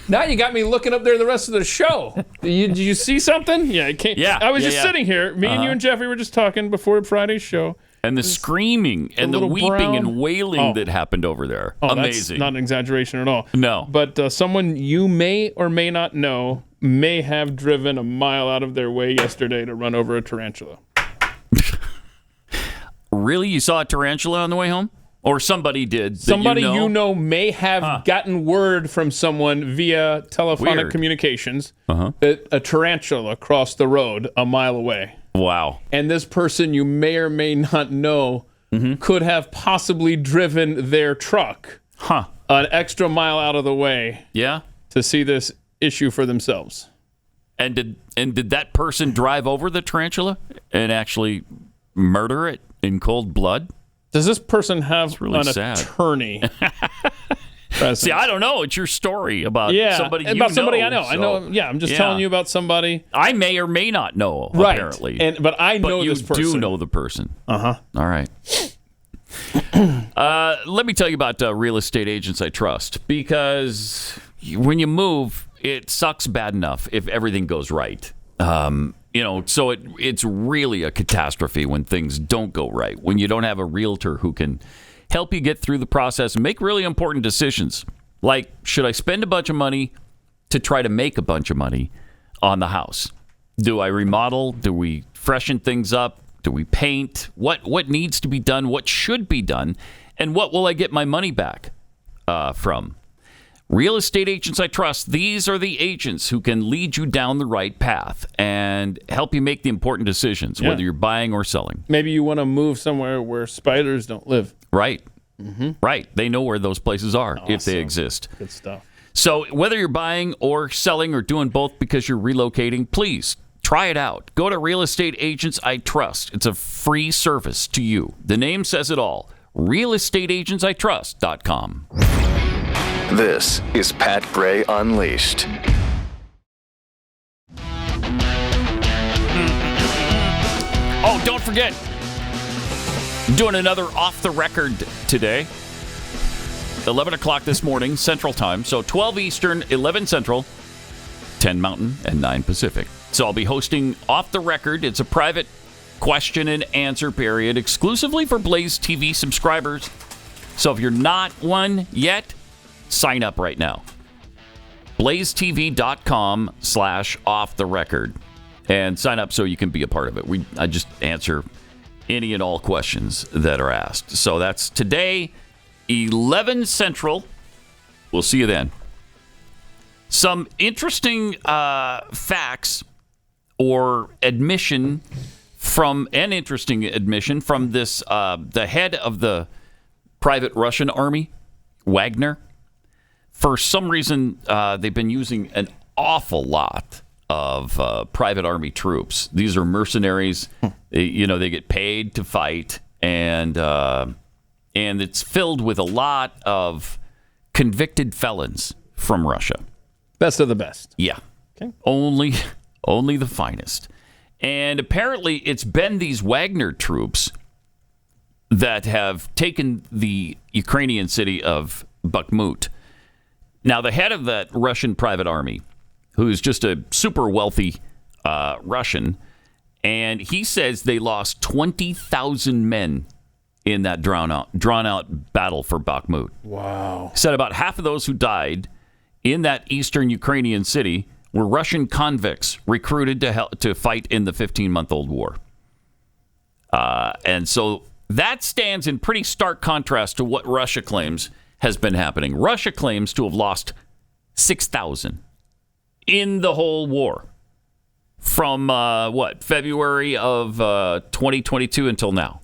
C: Now you got me looking up there the rest of the show. Did you see something? Yeah, it came.
B: Yeah.
C: I was just sitting here. Me and you and Jeffrey were just talking before Friday's show.
B: And the screaming and the weeping and wailing that happened over there. Amazing.
C: That's not an exaggeration at all.
B: No.
C: But someone you may or may not know may have driven a mile out of their way yesterday to run over a tarantula.
B: Really? You saw a tarantula on the way home? Or somebody did.
C: Somebody you know may have gotten word from someone via telephonic communications that a tarantula crossed the road a mile away.
B: Wow.
C: And this person you may or may not know could have possibly driven their truck an extra mile out of the way to see this issue for themselves.
B: And did that person drive over the tarantula and actually murder it in cold blood?
C: Does this person have
B: really
C: an attorney?
B: See, I don't know. It's your story about somebody you
C: somebody I know.
B: So,
C: I know. Yeah, I'm just telling you about somebody.
B: I may or may not know, apparently.
C: But I know this person.
B: You do know the person.
C: Uh-huh.
B: All right. Let me tell you about real estate agents I trust, because when you move, it sucks bad enough if everything goes right. So it's really a catastrophe when things don't go right, when you don't have a realtor who can help you get through the process and make really important decisions. Like, should I spend a bunch of money to try to make a bunch of money on the house? Do I remodel? Do we freshen things up? Do we paint? What needs to be done? What should be done? And what will I get my money back from? Real estate agents I trust. These are the agents who can lead you down the right path and help you make the important decisions, whether you're buying or selling.
C: Maybe you want to move somewhere where spiders don't live.
B: Right. Right. They know where those places are if they exist.
C: Good stuff.
B: So whether you're buying or selling or doing both because you're relocating, please try it out. Go to Real Estate Agents I Trust. It's a free service to you. The name says it all. realestateagentsitrust.com.
U: This is Pat Gray Unleashed.
B: Oh, don't forget, I'm doing another Off the Record today. 11 o'clock this morning, Central Time. So 12 Eastern, 11 Central, 10 Mountain, and 9 Pacific. So I'll be hosting Off the Record. It's a private question and answer period exclusively for Blaze TV subscribers. So if you're not one yet, sign up right now. blazetv.com/offtherecord and sign up so you can be a part of it. I just answer any and all questions that are asked. So that's today, 11 Central. We'll see you then. Some interesting facts or admission from this, the head of the private Russian army, Wagner. For some reason, they've been using an awful lot of private army troops. These are mercenaries. They get paid to fight, and it's filled with a lot of convicted felons from Russia.
C: Best of the best.
B: Yeah.
C: Okay.
B: Only the finest. And apparently, it's been these Wagner troops that have taken the Ukrainian city of Bakhmut. Now, the head of that Russian private army, who's just a super wealthy Russian, and he says they lost 20,000 men in that drawn-out battle for Bakhmut.
C: Wow.
B: He said about half of those who died in that eastern Ukrainian city were Russian convicts recruited to fight in the 15-month-old war. And so that stands in pretty stark contrast to what Russia claims has been happening. Russia claims to have lost 6,000 in the whole war from, February of 2022 until now.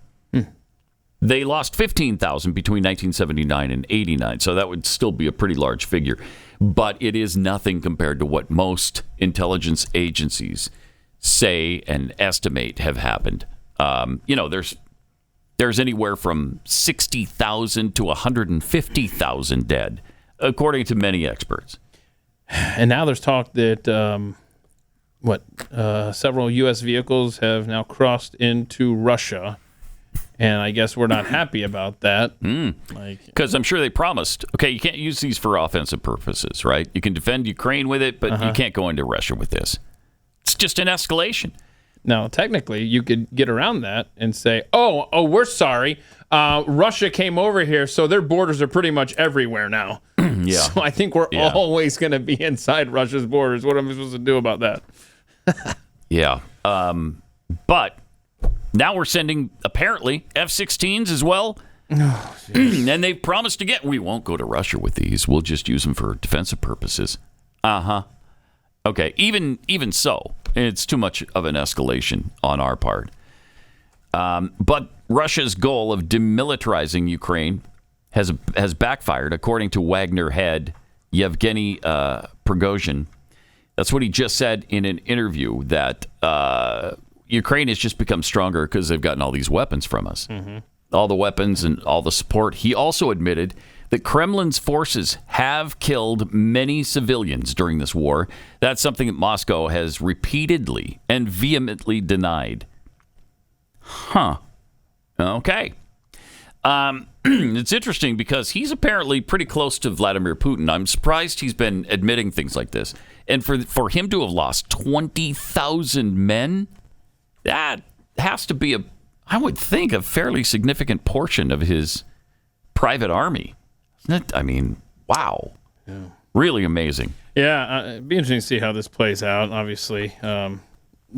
B: They lost 15,000 between 1979 and 89, so that would still be a pretty large figure. But it is nothing compared to what most intelligence agencies say and estimate have happened. There's anywhere from 60,000 to 150,000 dead, according to many experts.
C: And now there's talk that several U.S. vehicles have now crossed into Russia, and I guess we're not happy about that.
B: Because I'm sure they promised, okay, you can't use these for offensive purposes, right? You can defend Ukraine with it, but you can't go into Russia with this. It's just an escalation.
C: Now, technically, you could get around that and say, oh, we're sorry. Russia came over here, so their borders are pretty much everywhere now.
B: Yeah.
C: So I think we're always going to be inside Russia's borders. What am I supposed to do about that?
B: Yeah. But now we're sending, apparently, F-16s as well And they've promised again, we won't go to Russia with these. We'll just use them for defensive purposes. Okay, even so, it's too much of an escalation on our part. But Russia's goal of demilitarizing Ukraine has backfired, according to Wagner head Yevgeny Prigozhin. That's what he just said in an interview, that Ukraine has just become stronger because they've gotten all these weapons from us. All the weapons and all the support. He also admitted that Kremlin's forces have killed many civilians during this war. That's something that Moscow has repeatedly and vehemently denied. Okay. It's interesting because he's apparently pretty close to Vladimir Putin. I'm surprised he's been admitting things like this. And for him to have lost 20,000 men, that has to be I would think, a fairly significant portion of his private army. Isn't it? I mean, wow. Yeah. Really amazing.
C: Yeah, it'd be interesting to see how this plays out. Obviously,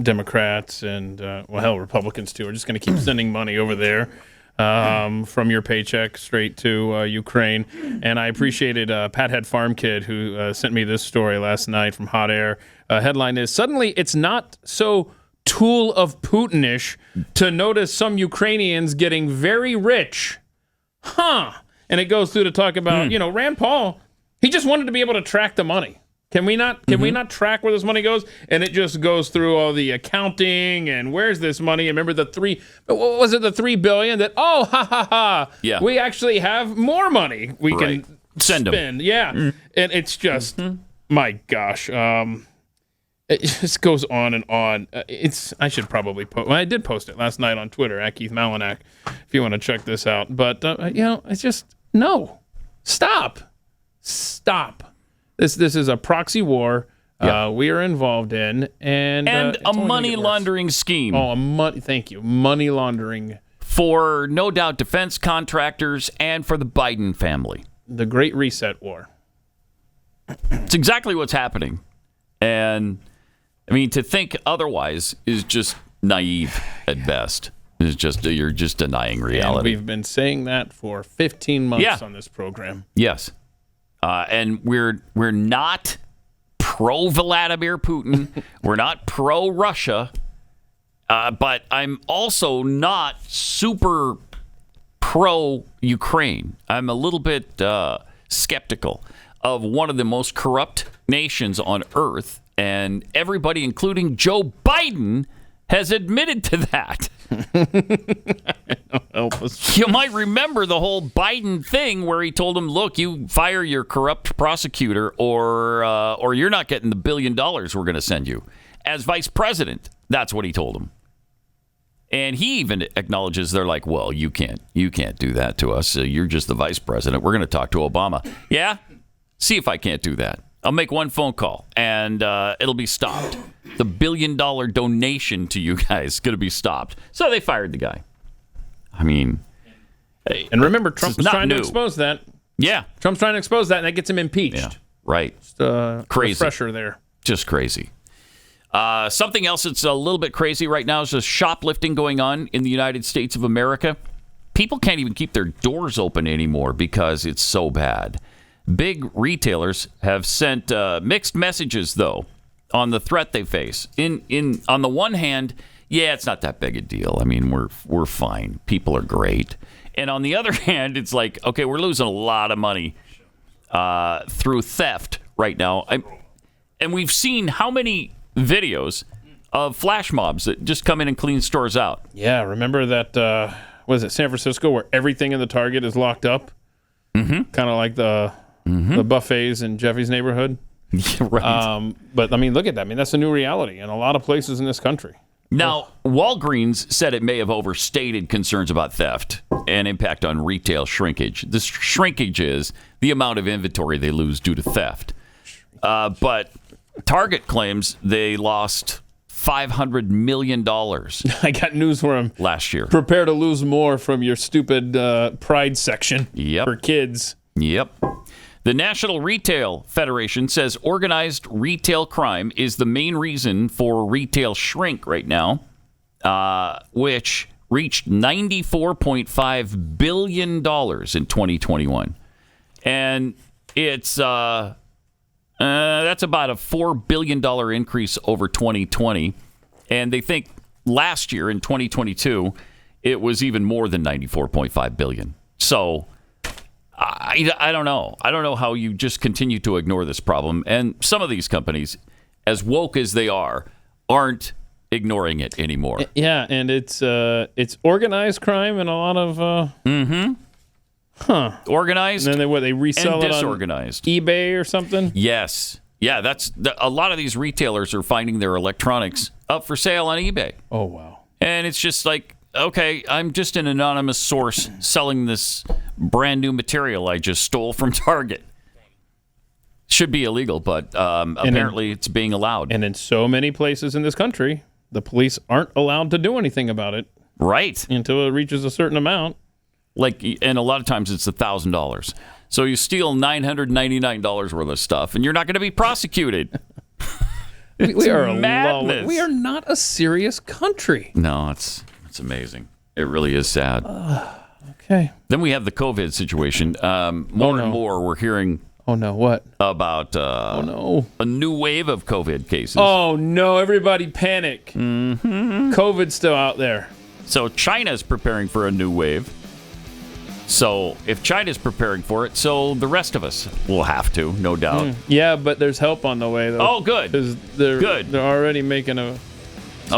C: Democrats and, Republicans too are just going to keep sending money over there from your paycheck straight to Ukraine. And I appreciated Pathead Farm Kid who sent me this story last night from Hot Air. Headline is, suddenly it's not so tool of Putinish to notice some Ukrainians getting very rich. And it goes through to talk about, Rand Paul, he just wanted to be able to track the money. Can we not track where this money goes? And it just goes through all the accounting and where's this money? And remember the $3 billion that, yeah, we actually have more money we can spend. Yeah. And it's just, my gosh, it just goes on and on. I should probably post. Well, I did post it last night on Twitter at Keith Malinak, if you want to check this out. But it's just no. Stop. This is a proxy war we are involved in, and
B: a money laundering scheme.
C: Thank you, money laundering
B: for no doubt defense contractors and for the Biden family.
C: The Great Reset War.
B: It's exactly what's happening, and I mean, to think otherwise is just naive at best. It's just you're just denying reality.
C: And we've been saying that for 15 months on this program.
B: Yes, and we're not pro Vladimir Putin. We're not pro Russia, but I'm also not super pro Ukraine. I'm a little bit skeptical of one of the most corrupt nations on earth. And everybody, including Joe Biden, has admitted to that. You might remember the whole Biden thing where he told him, look, you fire your corrupt prosecutor or you're not getting the $1 billion we're going to send you. As vice president, that's what he told him. And he even acknowledges, they're like, well, you can't do that to us. You're just the vice president. We're going to talk to Obama. Yeah? See if I can't do that. I'll make one phone call, and it'll be stopped. The $1 billion donation to you guys is going to be stopped. So they fired the guy. I mean...
C: And remember, Trump's trying to expose that.
B: Yeah.
C: Trump's trying to expose that, and that gets him impeached.
B: Yeah, right.
C: Just
B: crazy.
C: Refresher there.
B: Just crazy. Something else that's a little bit crazy right now is just shoplifting going on in the United States of America. People can't even keep their doors open anymore because it's so bad. Big retailers have sent mixed messages, though, on the threat they face. On the one hand, yeah, it's not that big a deal. I mean, we're fine. People are great. And on the other hand, it's like, okay, we're losing a lot of money through theft right now. And we've seen how many videos of flash mobs that just come in and clean stores out.
C: Yeah, remember that, was it San Francisco, where everything in the Target is locked up? Mm-hmm. Kind of like the buffets in Jeffy's neighborhood.
B: Yeah, right.
C: But, I mean, look at that. I mean, that's a new reality in a lot of places in this country.
B: Now, Walgreens said it may have overstated concerns about theft and impact on retail shrinkage. This shrinkage is the amount of inventory they lose due to theft. But Target claims they lost $500 million.
C: I got news for them.
B: Last year.
C: Prepare to lose more from your stupid Pride section for kids.
B: Yep. The National Retail Federation says organized retail crime is the main reason for retail shrink right now, which reached $94.5 billion in 2021. And it's that's about a $4 billion increase over 2020. And they think last year in 2022, it was even more than $94.5 billion. So I don't know. I don't know how you just continue to ignore this problem. And some of these companies, as woke as they are, aren't ignoring it anymore.
C: Yeah, and it's organized crime and a lot of
B: organized.
C: And then they resell
B: and
C: it
B: disorganized
C: on eBay or something.
B: Yes, yeah. A lot of these retailers are finding their electronics up for sale on eBay.
C: Oh wow!
B: And it's just like, okay, I'm just an anonymous source selling this brand new material I just stole from Target. Should be illegal, but apparently it's being allowed.
C: And in so many places in this country, the police aren't allowed to do anything about it.
B: Right.
C: Until it reaches a certain amount.
B: And a lot of times it's $1,000. So you steal $999 worth of stuff, and you're not going to be prosecuted.
C: We are
B: madness.
C: We are not a serious country.
B: No, it's amazing. It really is sad.
C: Okay.
B: Then we have the COVID situation. More and more we're hearing.
C: Oh no! What
B: about? A new wave of COVID cases.
C: Oh no! Everybody panic! Mm-hmm. COVID's still out there.
B: So China's preparing for a new wave. So if China's preparing for it, so the rest of us will have to, no doubt.
C: Yeah, but there's help on the way, though.
B: Oh, good.
C: Because they're already making a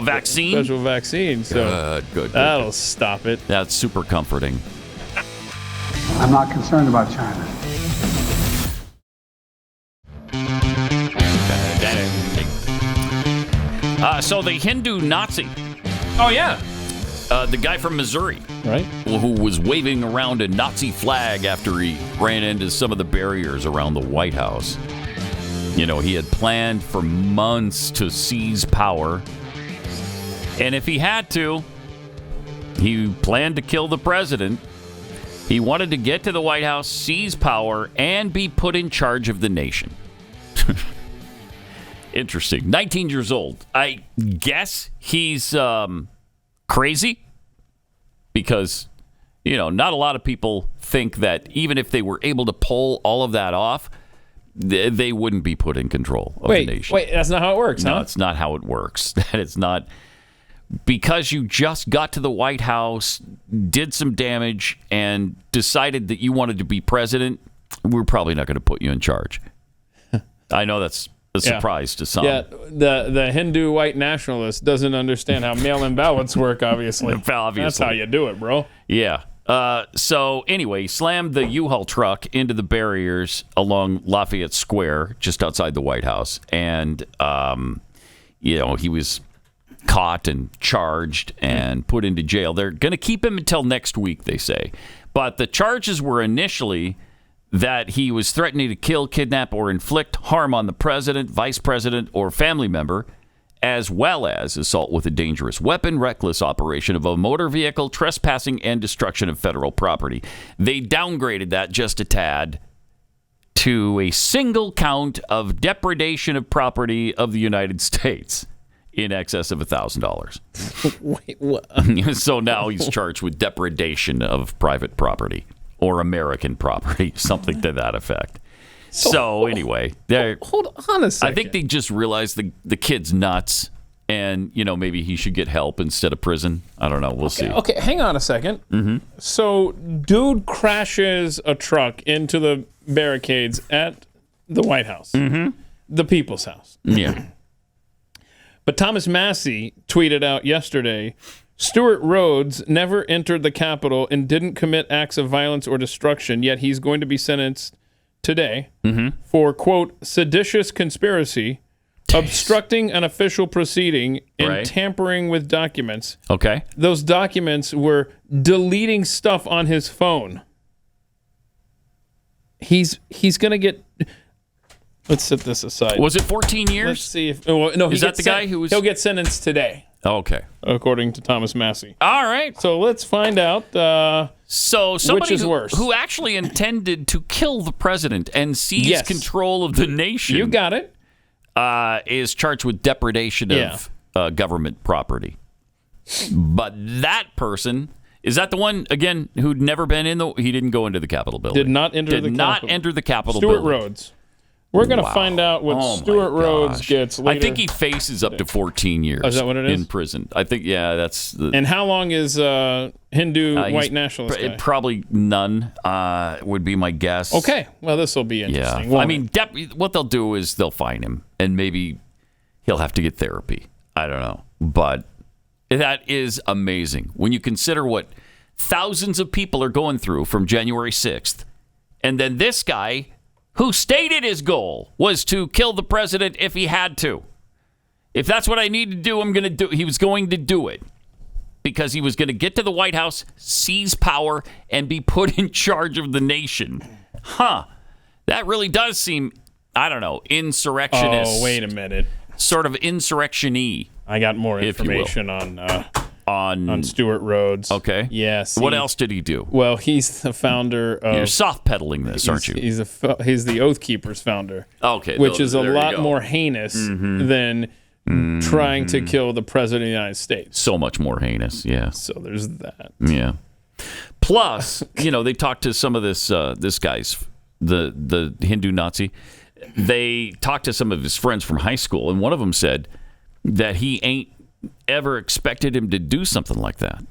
B: vaccine?
C: Special vaccine. So
B: good.
C: That'll stop it.
B: That's super comforting.
M: I'm not concerned about China.
B: So the Hindu Nazi.
C: Oh, yeah.
B: The guy from Missouri.
C: Right.
B: Who was waving around a Nazi flag after he ran into some of the barriers around the White House. You know, he had planned for months to seize power. And if he had to, he planned to kill the president. He wanted to get to the White House, seize power, and be put in charge of the nation. Interesting. 19 years old. I guess he's crazy because, you know, not a lot of people think that even if they were able to pull all of that off, they wouldn't be put in control of the nation.
C: Wait, that's not how it works,
B: No,
C: huh?
B: it's not how it works. That is not. Because you just got to the White House, did some damage, and decided that you wanted to be president, we're probably not going to put you in charge. I know that's a surprise to some.
C: Yeah, the Hindu white nationalist doesn't understand how mail-in ballots work, obviously. That's how you do it, bro.
B: Yeah. So anyway, he slammed the U-Haul truck into the barriers along Lafayette Square, just outside the White House. And, he was caught and charged and put into jail. They're going to keep him until next week, they say. But the charges were initially that he was threatening to kill, kidnap, or inflict harm on the president, vice president, or family member, as well as assault with a dangerous weapon, reckless operation of a motor vehicle, trespassing, and destruction of federal property. They downgraded that just a tad to a single count of depredation of property of the United States in excess of $1,000.
C: Wait, what?
B: So now he's charged with depredation of private property or American property, something to that effect. So anyway,
C: hold on a second.
B: I think they just realized the kid's nuts, and maybe he should get help instead of prison. I don't know. We'll see.
C: Okay, hang on a second. Mm-hmm. So, dude crashes a truck into the barricades at the White House, the People's House.
B: Yeah.
C: But Thomas Massey tweeted out yesterday, Stuart Rhodes never entered the Capitol and didn't commit acts of violence or destruction, yet he's going to be sentenced today for, quote, seditious conspiracy, obstructing an official proceeding, and tampering with documents.
B: Okay.
C: Those documents were deleting stuff on his phone. He's going to get... Let's set this aside.
B: Was it 14 years?
C: Let's see if... no,
B: is that the guy who was...
C: He'll get sentenced today.
B: Okay.
C: According to Thomas Massey.
B: All right.
C: So let's find out
B: so somebody
C: which is worse.
B: Who actually intended to kill the president and seize control of the nation.
C: You got it.
B: Is charged with depredation of government property. But that person, is that the one, again, who'd never been he didn't go into the Capitol building.
C: Did not enter
B: the Capitol
C: Stuart
B: building.
C: Rhodes. We're going to find out what Stuart Rhodes gets later.
B: I think he faces up to 14 years
C: is that what it is?
B: in prison. I think, that's the...
C: And how long is Hindu white nationalist guy?
B: Probably none, would be my guess.
C: Okay. Well, this will be interesting.
B: Yeah. I mean, what they'll do is they'll fine him, and maybe he'll have to get therapy. I don't know. But that is amazing. When you consider what thousands of people are going through from January 6th, and then this guy... who stated his goal was to kill the president if he had to. If that's what I need to do, I'm going to do. He was going to do it because he was going to get to the White House, seize power, and be put in charge of the nation. That really does seem, I don't know, insurrectionist.
C: Oh, wait a minute.
B: Sort of insurrection-y.
C: I got more information on Stuart Rhodes.
B: Okay.
C: Yes.
B: What else did he do?
C: Well, he's the founder of...
B: You're soft-pedaling this, aren't you?
C: He's the Oath Keepers founder.
B: Okay.
C: Which is a lot more heinous than trying to kill the President of the United States.
B: So much more heinous, yeah.
C: So there's that.
B: Yeah. Plus, they talked to some of this guy's, the Hindu Nazi. They talked to some of his friends from high school, and one of them said that he ain't ever expected him to do something like that.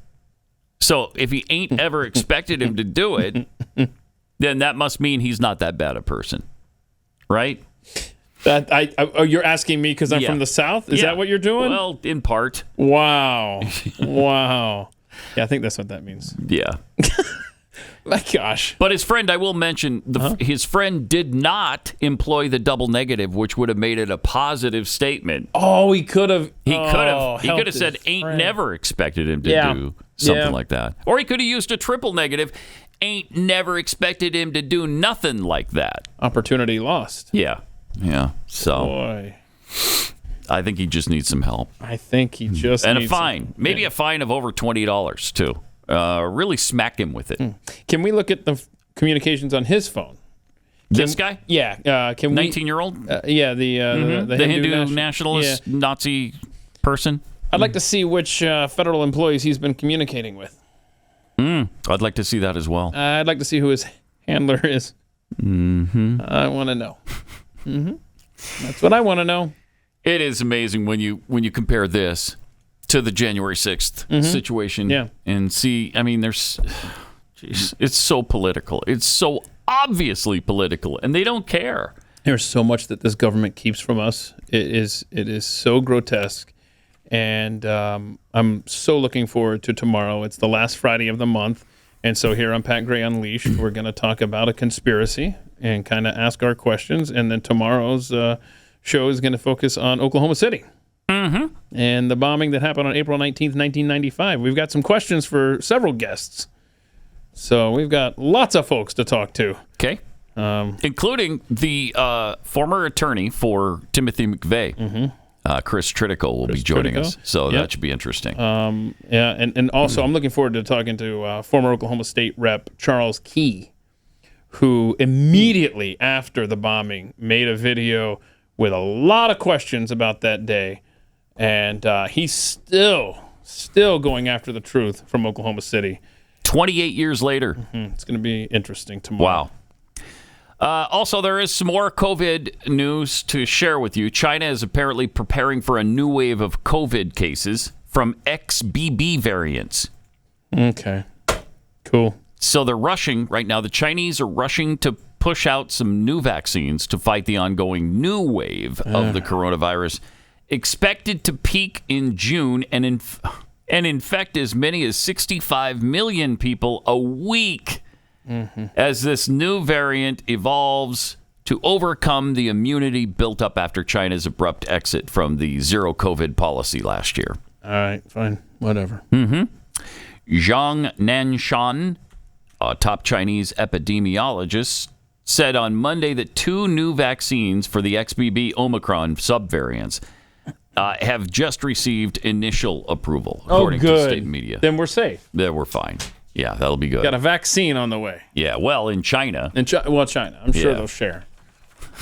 B: So if he ain't ever expected him to do it, then that must mean he's not that bad a person, right?
C: You're asking me because I'm from the South? Is that what you're doing?
B: Well, in part.
C: Wow. Wow. Yeah, I think that's what that means.
B: Yeah.
C: My gosh.
B: But his friend, I will mention, his friend did not employ the double negative, which would have made it a positive statement.
C: Oh, he could have.
B: He could have said, ain't never expected him to do something like that. Or he could have used a triple negative, ain't never expected him to do nothing like that.
C: Opportunity lost.
B: Yeah. Yeah. So.
C: Boy.
B: I think he just needs some help.
C: I think he just
B: needs
C: a
B: fine. Maybe a fine of over $20, too. Really smack him with it.
C: Can we look at the communications on his phone?
B: This guy?
C: Yeah. Can
B: 19-year-old?
C: Yeah, the
B: Hindu nationalist Nazi person.
C: I'd like to see which federal employees he's been communicating with.
B: I'd like to see that as well.
C: I'd like to see who his handler is. I want to know. That's what I want to know.
B: It is amazing when you compare this to the January 6th situation and see, I mean, it's so political. It's so obviously political, and they don't care.
C: There's so much that this government keeps from us. It is so grotesque, and I'm so looking forward to tomorrow. It's the last Friday of the month, and so here on Pat Gray Unleashed, we're going to talk about a conspiracy and kind of ask our questions, and then tomorrow's show is going to focus on Oklahoma City. And the bombing that happened on April 19th, 1995. We've got some questions for several guests. So we've got lots of folks to talk to.
B: Okay. Including the former attorney for Timothy McVeigh. Chris Tritico will be joining us. So that should be interesting.
C: And also I'm looking forward to talking to former Oklahoma State Rep Charles Key, who immediately after the bombing made a video with a lot of questions about that day. And he's still going after the truth from Oklahoma City.
B: 28 years later.
C: It's going to be interesting tomorrow.
B: Wow. Also, there is some more COVID news to share with you. China is apparently preparing for a new wave of COVID cases from XBB variants.
C: Okay. Cool.
B: So they're rushing right now. The Chinese are rushing to push out some new vaccines to fight the ongoing new wave of the coronavirus, expected to peak in June and infect as many as 65 million people a week as this new variant evolves to overcome the immunity built up after China's abrupt exit from the zero COVID policy last year.
C: All right, fine, whatever.
B: Zhang Nanshan, a top Chinese epidemiologist, said on Monday that 2 new vaccines for the XBB Omicron subvariants have just received initial approval, according to state media.
C: Then we're safe.
B: Then we're fine. Yeah, that'll be good.
C: Got a vaccine on the way.
B: Yeah, well, in China.
C: China. I'm sure they'll share.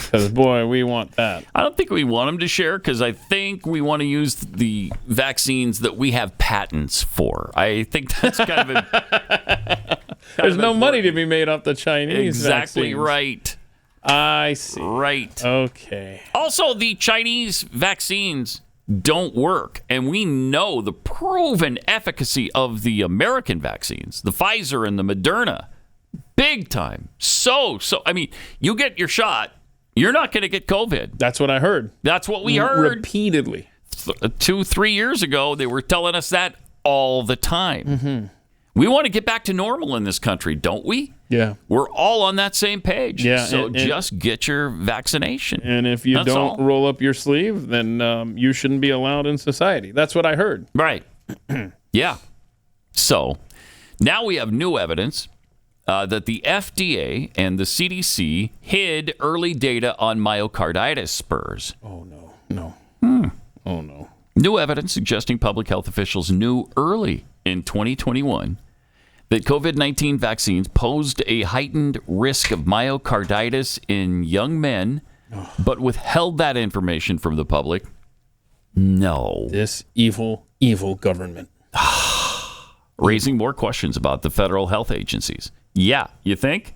C: Because, boy, we want that.
B: I don't think we want them to share because I think we want to use the vaccines that we have patents for. I think that's kind of
C: There's no money to be made off the Chinese
B: Exactly
C: vaccines.
B: Right.
C: I see.
B: Right.
C: Okay.
B: Also, the Chinese vaccines don't work, and we know the proven efficacy of the American vaccines, the Pfizer and the Moderna, big time. So, I mean, you get your shot, you're not going to get COVID.
C: That's what I heard.
B: That's what we heard.
C: Repeatedly.
B: 2-3 years ago, they were telling us that all the time.
C: Mm-hmm.
B: We want to get back to normal in this country, don't we?
C: Yeah.
B: We're all on that same page.
C: Yeah,
B: So
C: and
B: just get your vaccination.
C: And if you
B: That's
C: don't
B: all.
C: roll up your sleeve, then you shouldn't be allowed in society. That's what I heard.
B: Right. Yeah. So now we have new evidence that the FDA and the CDC hid early data on myocarditis spurs.
C: Oh, no. Oh, no.
B: New evidence suggesting public health officials knew early in 2021 that COVID-19 vaccines posed a heightened risk of myocarditis in young men, but withheld that information from the public. No.
C: This evil, evil government.
B: Raising more questions about the federal health agencies. Yeah, you think?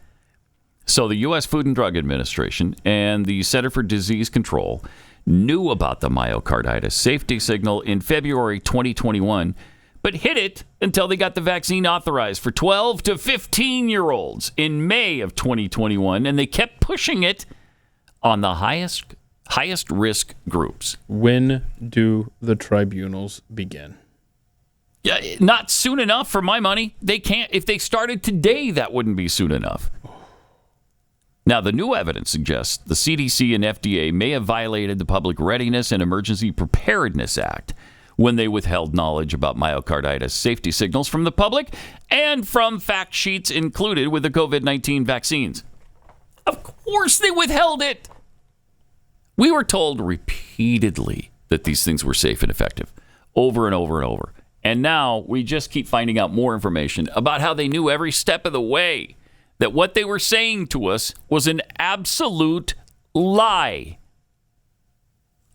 B: So the U.S. Food and Drug Administration and the Center for Disease Control knew about the myocarditis safety signal in February 2021, but hid it until they got the vaccine authorized for 12 to 15-year-olds in May of 2021, and they kept pushing it on the highest risk groups.
C: When do the tribunals begin?
B: Yeah, not soon enough for my money. They can't. If they started today, that wouldn't be soon enough. Now, the new evidence suggests the CDC and FDA may have violated the Public Readiness and Emergency Preparedness Act when they withheld knowledge about myocarditis safety signals from the public and from fact sheets included with the COVID-19 vaccines. Of course they withheld it. We were told repeatedly that these things were safe and effective, over and over and over. And now we just keep finding out more information about how they knew every step of the way that what they were saying to us was an absolute lie.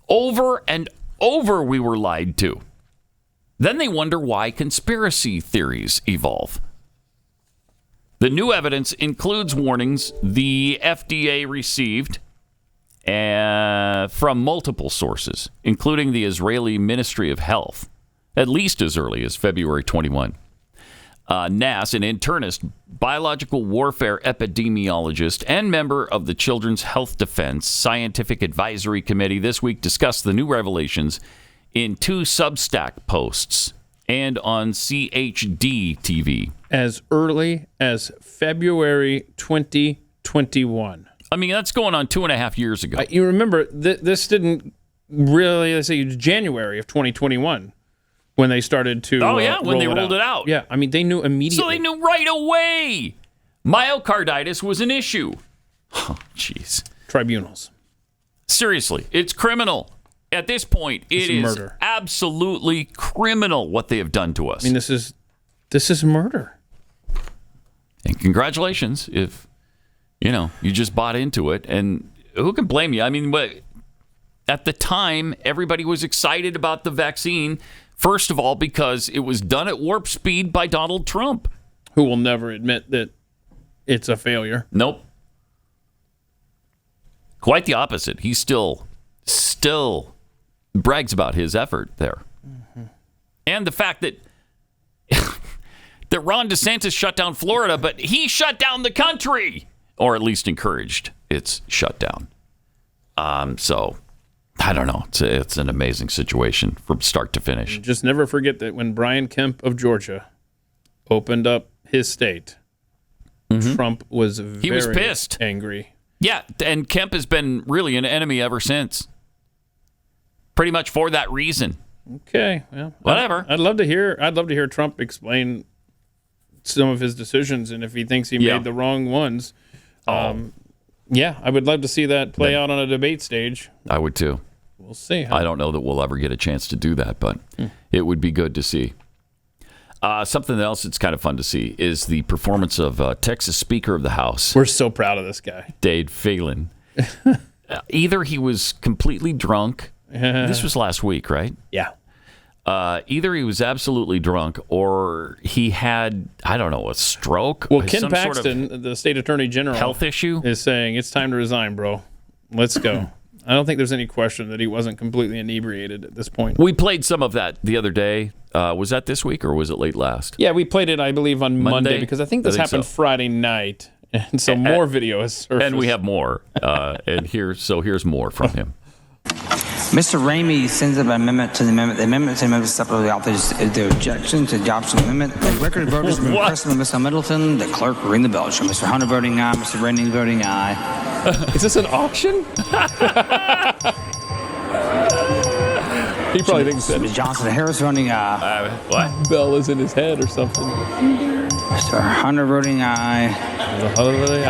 B: Over and over we were lied to. Then they wonder why conspiracy theories evolve. The new evidence includes warnings the FDA received from multiple sources, including the Israeli Ministry of Health, at least as early as February 21. Nass, an internist, biological warfare epidemiologist, and member of the Children's Health Defense Scientific Advisory Committee, this week discussed the new revelations in 2 Substack posts and on CHD TV.
C: As early as February 2021.
B: I mean, that's going on 2.5 years ago.
C: You remember, this didn't really, let's say, January of 2021. When they started to
B: when they rolled it out.
C: Yeah, I mean, they knew immediately.
B: So they knew right away myocarditis was an issue. Oh, jeez.
C: Tribunals.
B: Seriously, it's criminal. At this point, it is
C: murder.
B: Absolutely criminal what they have done to us.
C: I mean, this is murder.
B: And congratulations if, you just bought into it. And who can blame you? I mean, at the time, everybody was excited about the vaccine. First of all, because it was done at warp speed by Donald Trump.
C: Who will never admit that it's a failure.
B: Nope. Quite the opposite. He still brags about his effort there. Mm-hmm. And the fact that Ron DeSantis shut down Florida, but he shut down the country, or at least encouraged its shutdown. So I don't know. It's an amazing situation from start to finish.
C: Just never forget that when Brian Kemp of Georgia opened up his state, Trump was very
B: pissed.
C: Angry.
B: Yeah, and Kemp has been really an enemy ever since. Pretty much for that reason.
C: Okay, well,
B: whatever.
C: I'd love to hear Trump explain some of his decisions and if he thinks he made the wrong ones. Yeah, I would love to see that play out on a debate stage.
B: I would too.
C: We'll see.
B: I don't know that we'll ever get a chance to do that, but it would be good to see. Something else that's kind of fun to see is the performance of Texas Speaker of the House.
C: We're so proud of this guy.
B: Dade Phelan. either he was completely drunk. This was last week, right?
C: Yeah.
B: Either he was absolutely drunk or he had, I don't know, a stroke.
C: Well, Ken Paxton, the state attorney general,
B: health issue,
C: is saying it's time to resign, bro. Let's go. I don't think there's any question that he wasn't completely inebriated at this point.
B: We played some of that the other day. Was that this week or was it late last?
C: Yeah, we played it, I believe, on Monday because I think this happened Friday night. And so more video has surfaced.
B: And we have more. And here's more from him.
D: Mr. Ramey sends up an amendment to the amendment. The amendment to the amendment separately offers the objection to the adoption of the amendment. The record of voters has been pressed by Mr. Middleton. The clerk will ring the bell. Show Mr. Hunter voting aye. Mr. Rainey voting aye.
C: Is this an auction? He probably thinks that.
D: Ms. Johnson Harris voting aye.
B: What?
C: Bell is in his head or something.
D: Mr. Hunter voting aye.
C: Hunter voting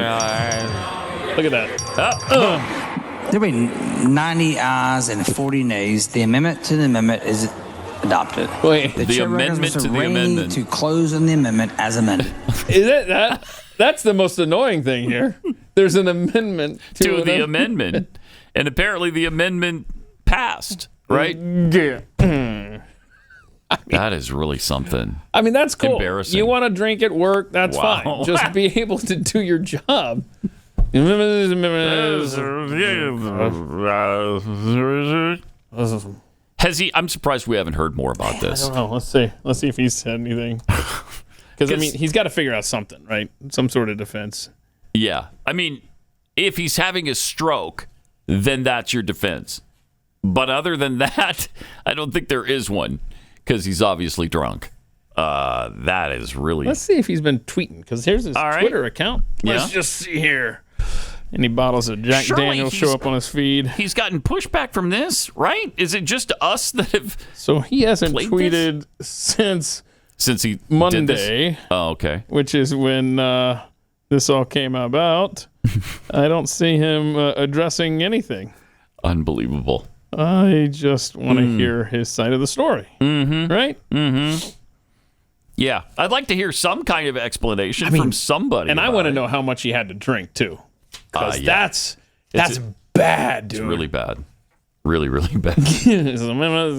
C: aye. Look at that.
D: There will be 90 ayes and 40 nays. The amendment to the amendment is adopted.
C: Wait,
D: the
B: amendment to the amendment.
D: To close on the amendment as amended.
C: Is it that? That's the most annoying thing here. There's an amendment
B: to the amendment. And apparently the amendment passed, right?
C: Yeah.
B: That is really something.
C: I mean, that's cool.
B: Embarrassing.
C: You want to drink at work, that's fine. Just be able to do your job.
B: Has he? I'm surprised we haven't heard more about this.
C: I don't know. Let's see if he's said anything. Because I mean, he's got to figure out something, right? Some sort of defense.
B: Yeah, I mean, if he's having a stroke, then that's your defense. But other than that, I don't think there is one because he's obviously drunk. That is really.
C: Let's see if he's been tweeting because here's his Twitter account. Let's just see here. Any bottles of Jack Daniels show up on his feed?
B: He's gotten pushback from this, right? Is it just us that have?
C: So he hasn't tweeted since
B: he
C: Monday.
B: Did this? Oh, okay.
C: Which is when this all came about. I don't see him addressing anything.
B: Unbelievable.
C: I just want to hear his side of the story.
B: Mm-hmm.
C: Right?
B: Mm-hmm. Yeah, I'd like to hear some kind of explanation from somebody.
C: And I want to know how much he had to drink, too. Because that's bad, dude.
B: It's really bad. Really, really bad.
C: It's a memo.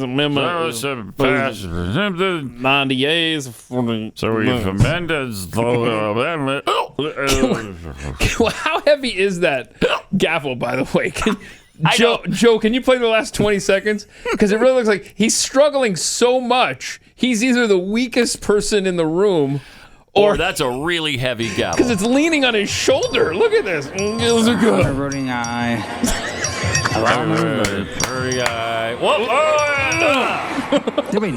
C: 90 A's. So
B: we've amended.
C: How heavy is that gavel, by the way? Joe, can you play the last 20 seconds? Because it really looks like he's struggling so much. He's either the weakest person in the room or
B: that's a really heavy gavel.
C: Because it's leaning on his shoulder. Look at this. Those are good.
D: Voting aye. There'll be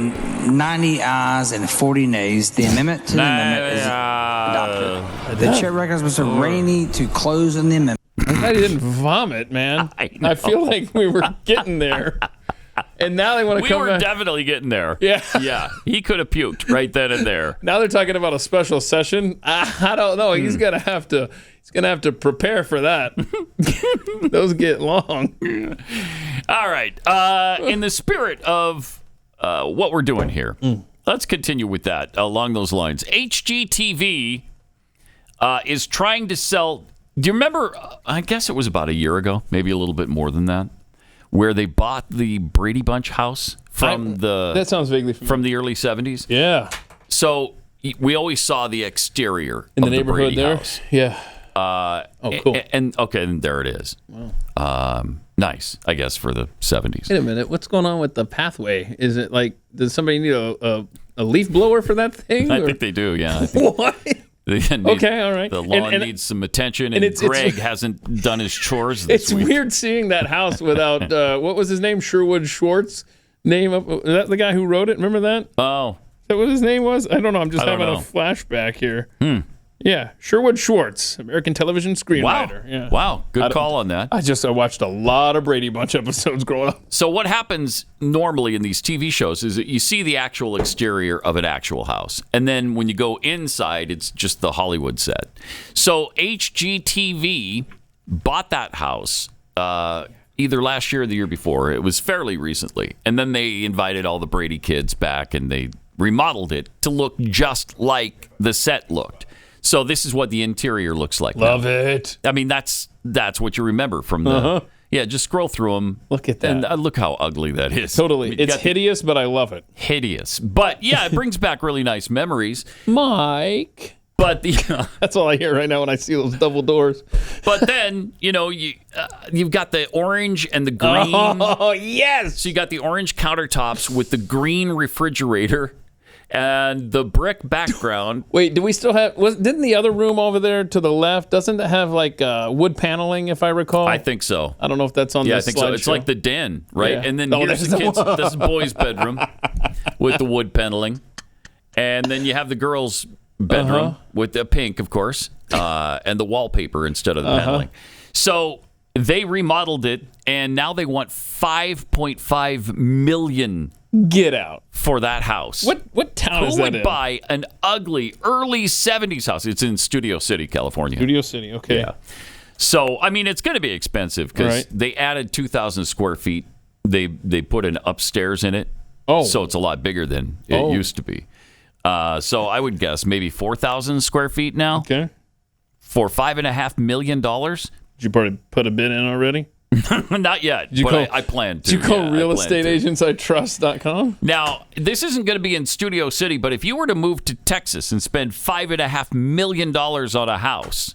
D: 90 ayes and 40 nays. The amendment to the amendment is adopted. The chair recommends Mr. Rainey to close on the amendment.
C: I didn't vomit, man. I feel like we were getting there. And now they want to come back.
B: We were definitely getting there.
C: Yeah.
B: Yeah. He could have puked right then and there.
C: Now they're talking about a special session. I don't know. He's gonna have to prepare for that. Those get long.
B: All right. In the spirit of what we're doing here, let's continue with that along those lines. HGTV is trying to sell. Do you remember? I guess it was about a year ago, maybe a little bit more than that, where they bought the Brady Bunch house from
C: that sounds vaguely familiar.
B: From the early 70s.
C: Yeah.
B: So we always saw the exterior
C: in the
B: of
C: neighborhood
B: Brady
C: there.
B: House.
C: Yeah. Cool.
B: And there it is.
C: Wow.
B: Nice, I guess, for the 70s.
C: Wait a minute. What's going on with the pathway? Is it like, does somebody need a leaf blower for that thing?
B: I think they do. Yeah. I think.
C: What?
B: Okay,
C: all right.
B: The lawn needs some attention, and Greg hasn't done his chores this week.
C: It's weird seeing that house without, what was his name? Sherwood Schwartz? Is that the guy who wrote it? Remember that?
B: Oh.
C: Is that what his name was? I don't know. I'm just having a flashback here. Yeah, Sherwood Schwartz, American television screenwriter.
B: Wow.
C: Yeah.
B: Wow, good call on that.
C: I watched a lot of Brady Bunch episodes growing up.
B: So what happens normally in these TV shows is that you see the actual exterior of an actual house. And then when you go inside, it's just the Hollywood set. So HGTV bought that house either last year or the year before. It was fairly recently. And then they invited all the Brady kids back and they remodeled it to look just like the set looked. So this is what the interior looks like.
C: Love it.
B: I mean, that's what you remember from the. Yeah, just scroll through them.
C: Look at that.
B: And look how ugly that is.
C: Totally. It's hideous, but I love it.
B: Hideous. But yeah, it brings back really nice memories.
C: Mike.
B: But
C: that's all I hear right now when I see those double doors.
B: But then, you've got the orange and the green.
C: Oh, yes.
B: So you got the orange countertops with the green refrigerator and the brick background.
C: Wait, do we still have... Didn't the other room over there to the left, doesn't it have like wood paneling, if I recall?
B: I think so.
C: I don't know if that's on the slideshow.
B: Yeah, I think so. It's like the den, right?
C: Yeah.
B: And then here's the kids. This is boys' bedroom with the wood paneling. And then you have the girls' bedroom with the pink, of course, and the wallpaper instead of the paneling. So they remodeled it, and now they want $5.5 million.
C: Get out.
B: For that house.
C: What town is that in?
B: Who would buy an ugly early 70s house? It's in Studio City, California.
C: Studio City, okay.
B: Yeah. So, I mean, it's going to be expensive because they added 2,000 square feet. They put an upstairs in it.
C: Oh.
B: So it's a lot bigger than it used to be. So I would guess maybe 4,000 square feet now.
C: Okay.
B: For $5.5 million.
C: Did you put a bid in already?
B: Not yet, I plan to.
C: Did you call realestateagentsitrust.com?
B: Now, this isn't going to be in Studio City, but if you were to move to Texas and spend $5.5 million on a house,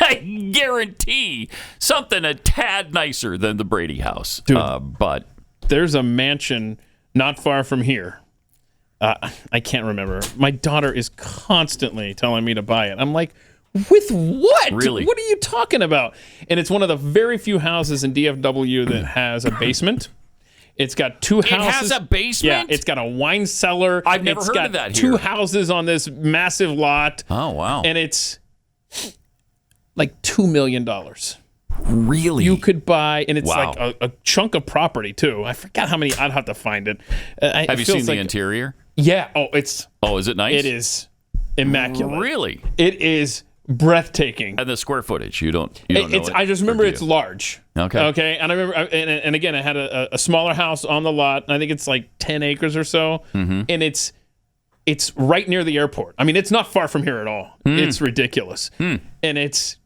B: I guarantee something a tad nicer than the Brady house.
C: Dude,
B: but
C: there's a mansion not far from here. I can't remember. My daughter is constantly telling me to buy it. I'm like, with what?
B: Really?
C: What are you talking about? And it's one of the very few houses in DFW that has a basement. It's got two houses.
B: It has a basement?
C: Yeah, it's got a wine cellar.
B: I've never heard of that
C: It's got
B: here.
C: 2 houses on this massive lot.
B: Oh, wow.
C: And it's like $2 million.
B: Really?
C: You could buy, and it's like a chunk of property, too. I forgot how many. I'd have to find it.
B: Have you seen the interior?
C: Yeah. Oh, it's...
B: Oh, is it nice?
C: It is immaculate.
B: Really?
C: It is breathtaking.
B: And the square footage, you don't know it?
C: I just remember it's large.
B: Okay.
C: And I remember, and again, I had a smaller house on the lot, and I think it's like 10 acres or so, and it's right near the airport. I mean, it's not far from here at all. It's ridiculous. And it's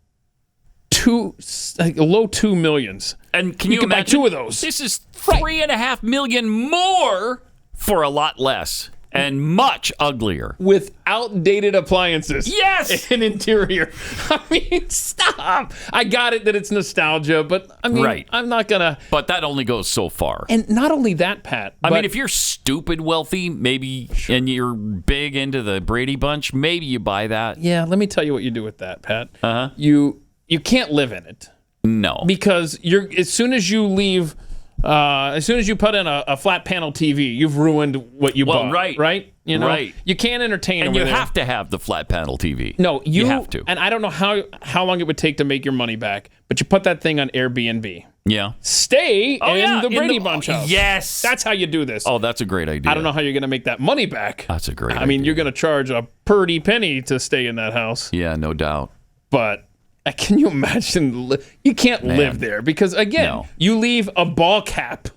C: low $2 million.
B: And can you
C: could
B: imagine?
C: buy 2 of those?
B: This is $3.5 million more for a lot less and much uglier.
C: With outdated appliances.
B: Yes!
C: An interior. I mean, stop. I got it that it's nostalgia, but I mean, I'm not going to.
B: But that only goes so far.
C: And not only that, Pat.
B: I mean, if you're stupid wealthy, maybe, and you're big into the Brady Bunch, maybe you buy that.
C: Yeah, let me tell you what you do with that, Pat. You can't live in it.
B: No.
C: Because as soon as you leave... as soon as you put in a flat panel TV, you've ruined what you bought. Right? You know?
B: Right.
C: You can't entertain
B: and
C: over
B: you
C: there.
B: have to have the flat panel TV.
C: No, you
B: have to.
C: And I don't know how long it would take to make your money back, but you put that thing on Airbnb.
B: Yeah.
C: Stay in the Brady Bunch house.
B: Yes.
C: That's how you do this.
B: Oh, that's a great idea.
C: I don't know how you're going to make that money back.
B: That's a great idea.
C: I mean, you're going to charge a pretty penny to stay in that house.
B: Yeah, no doubt.
C: But... can you imagine? You can't live there because, again, you leave a ball cap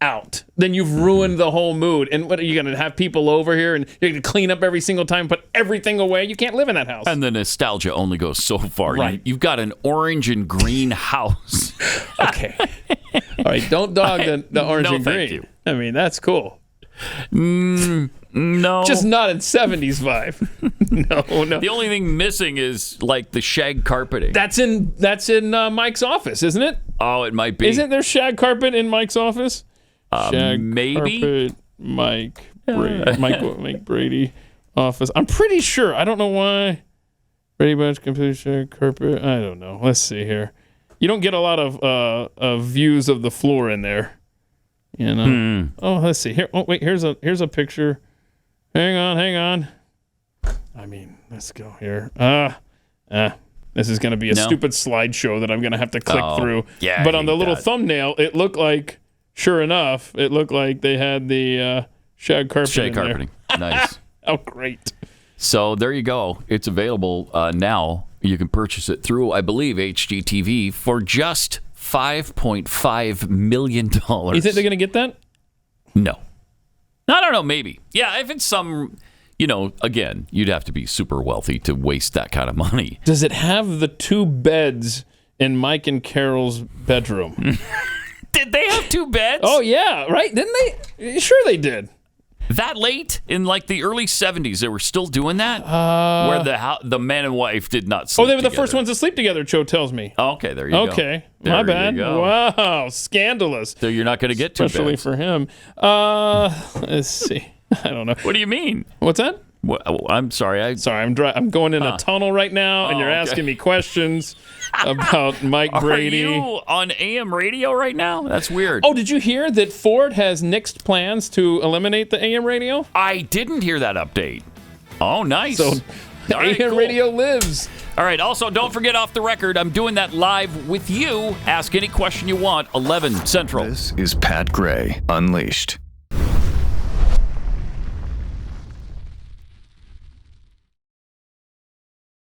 C: out, then you've ruined the whole mood. And what are you going to have people over here and you're going to clean up every single time, put everything away? You can't live in that house.
B: And the nostalgia only goes so far.
C: Right.
B: You've got an orange and green house.
C: Okay. All right. Don't dog the orange and green.
B: Thank you.
C: I mean, that's cool.
B: No.
C: Just not in 70s vibe. No.
B: The only thing missing is like the shag carpeting.
C: That's in Mike's office, isn't it?
B: Oh, it might be.
C: Isn't there shag carpet in Mike's office? Shag
B: maybe.
C: Carpet, Mike Brady office. I'm pretty sure. I don't know why. Brady Bunch complete shag carpet. I don't know. Let's see here. You don't get a lot of views of the floor in there. You know. Oh, let's see here. Oh, wait. Here's a picture. Hang on. I mean, let's go here. This is going to be a stupid slideshow that I'm going to have to click through.
B: Yeah.
C: But on the little thumbnail, it looked like, sure enough, they had the shag carpet.
B: Shag carpeting. Nice.
C: Oh, great.
B: So there you go. It's available now. You can purchase it through, I believe, HGTV for just $5.5 million. You
C: think they're going to get that?
B: No. I don't know. Maybe. Yeah, if it's some again, you'd have to be super wealthy to waste that kind of money.
C: Does it have the 2 beds in Mike and Carol's bedroom?
B: Did they have 2 beds?
C: Oh, yeah, right? Didn't they? Sure they did.
B: That late? In like the early 70s, they were still doing that? Where the man and wife did not sleep
C: they were the
B: together.
C: first ones to sleep together, Cho tells me.
B: Okay, there you go.
C: Okay,
B: there
C: my bad.
B: You go.
C: Wow, scandalous.
B: So you're not going to get 2 beds.
C: Especially for him. Let's see. I don't know.
B: What do you mean?
C: What's that?
B: I'm sorry.
C: I'm going in a tunnel right now, and you're asking me questions about Mike Brady.
B: Are you on AM radio right now? That's weird.
C: Oh, did you hear that Ford has nixed plans to eliminate the AM radio?
B: I didn't hear that update. Oh, nice.
C: So AM radio lives.
B: All right. Also, don't forget Off the Record. I'm doing that live with you. Ask any question you want, 11 Central.
U: This is Pat Gray Unleashed.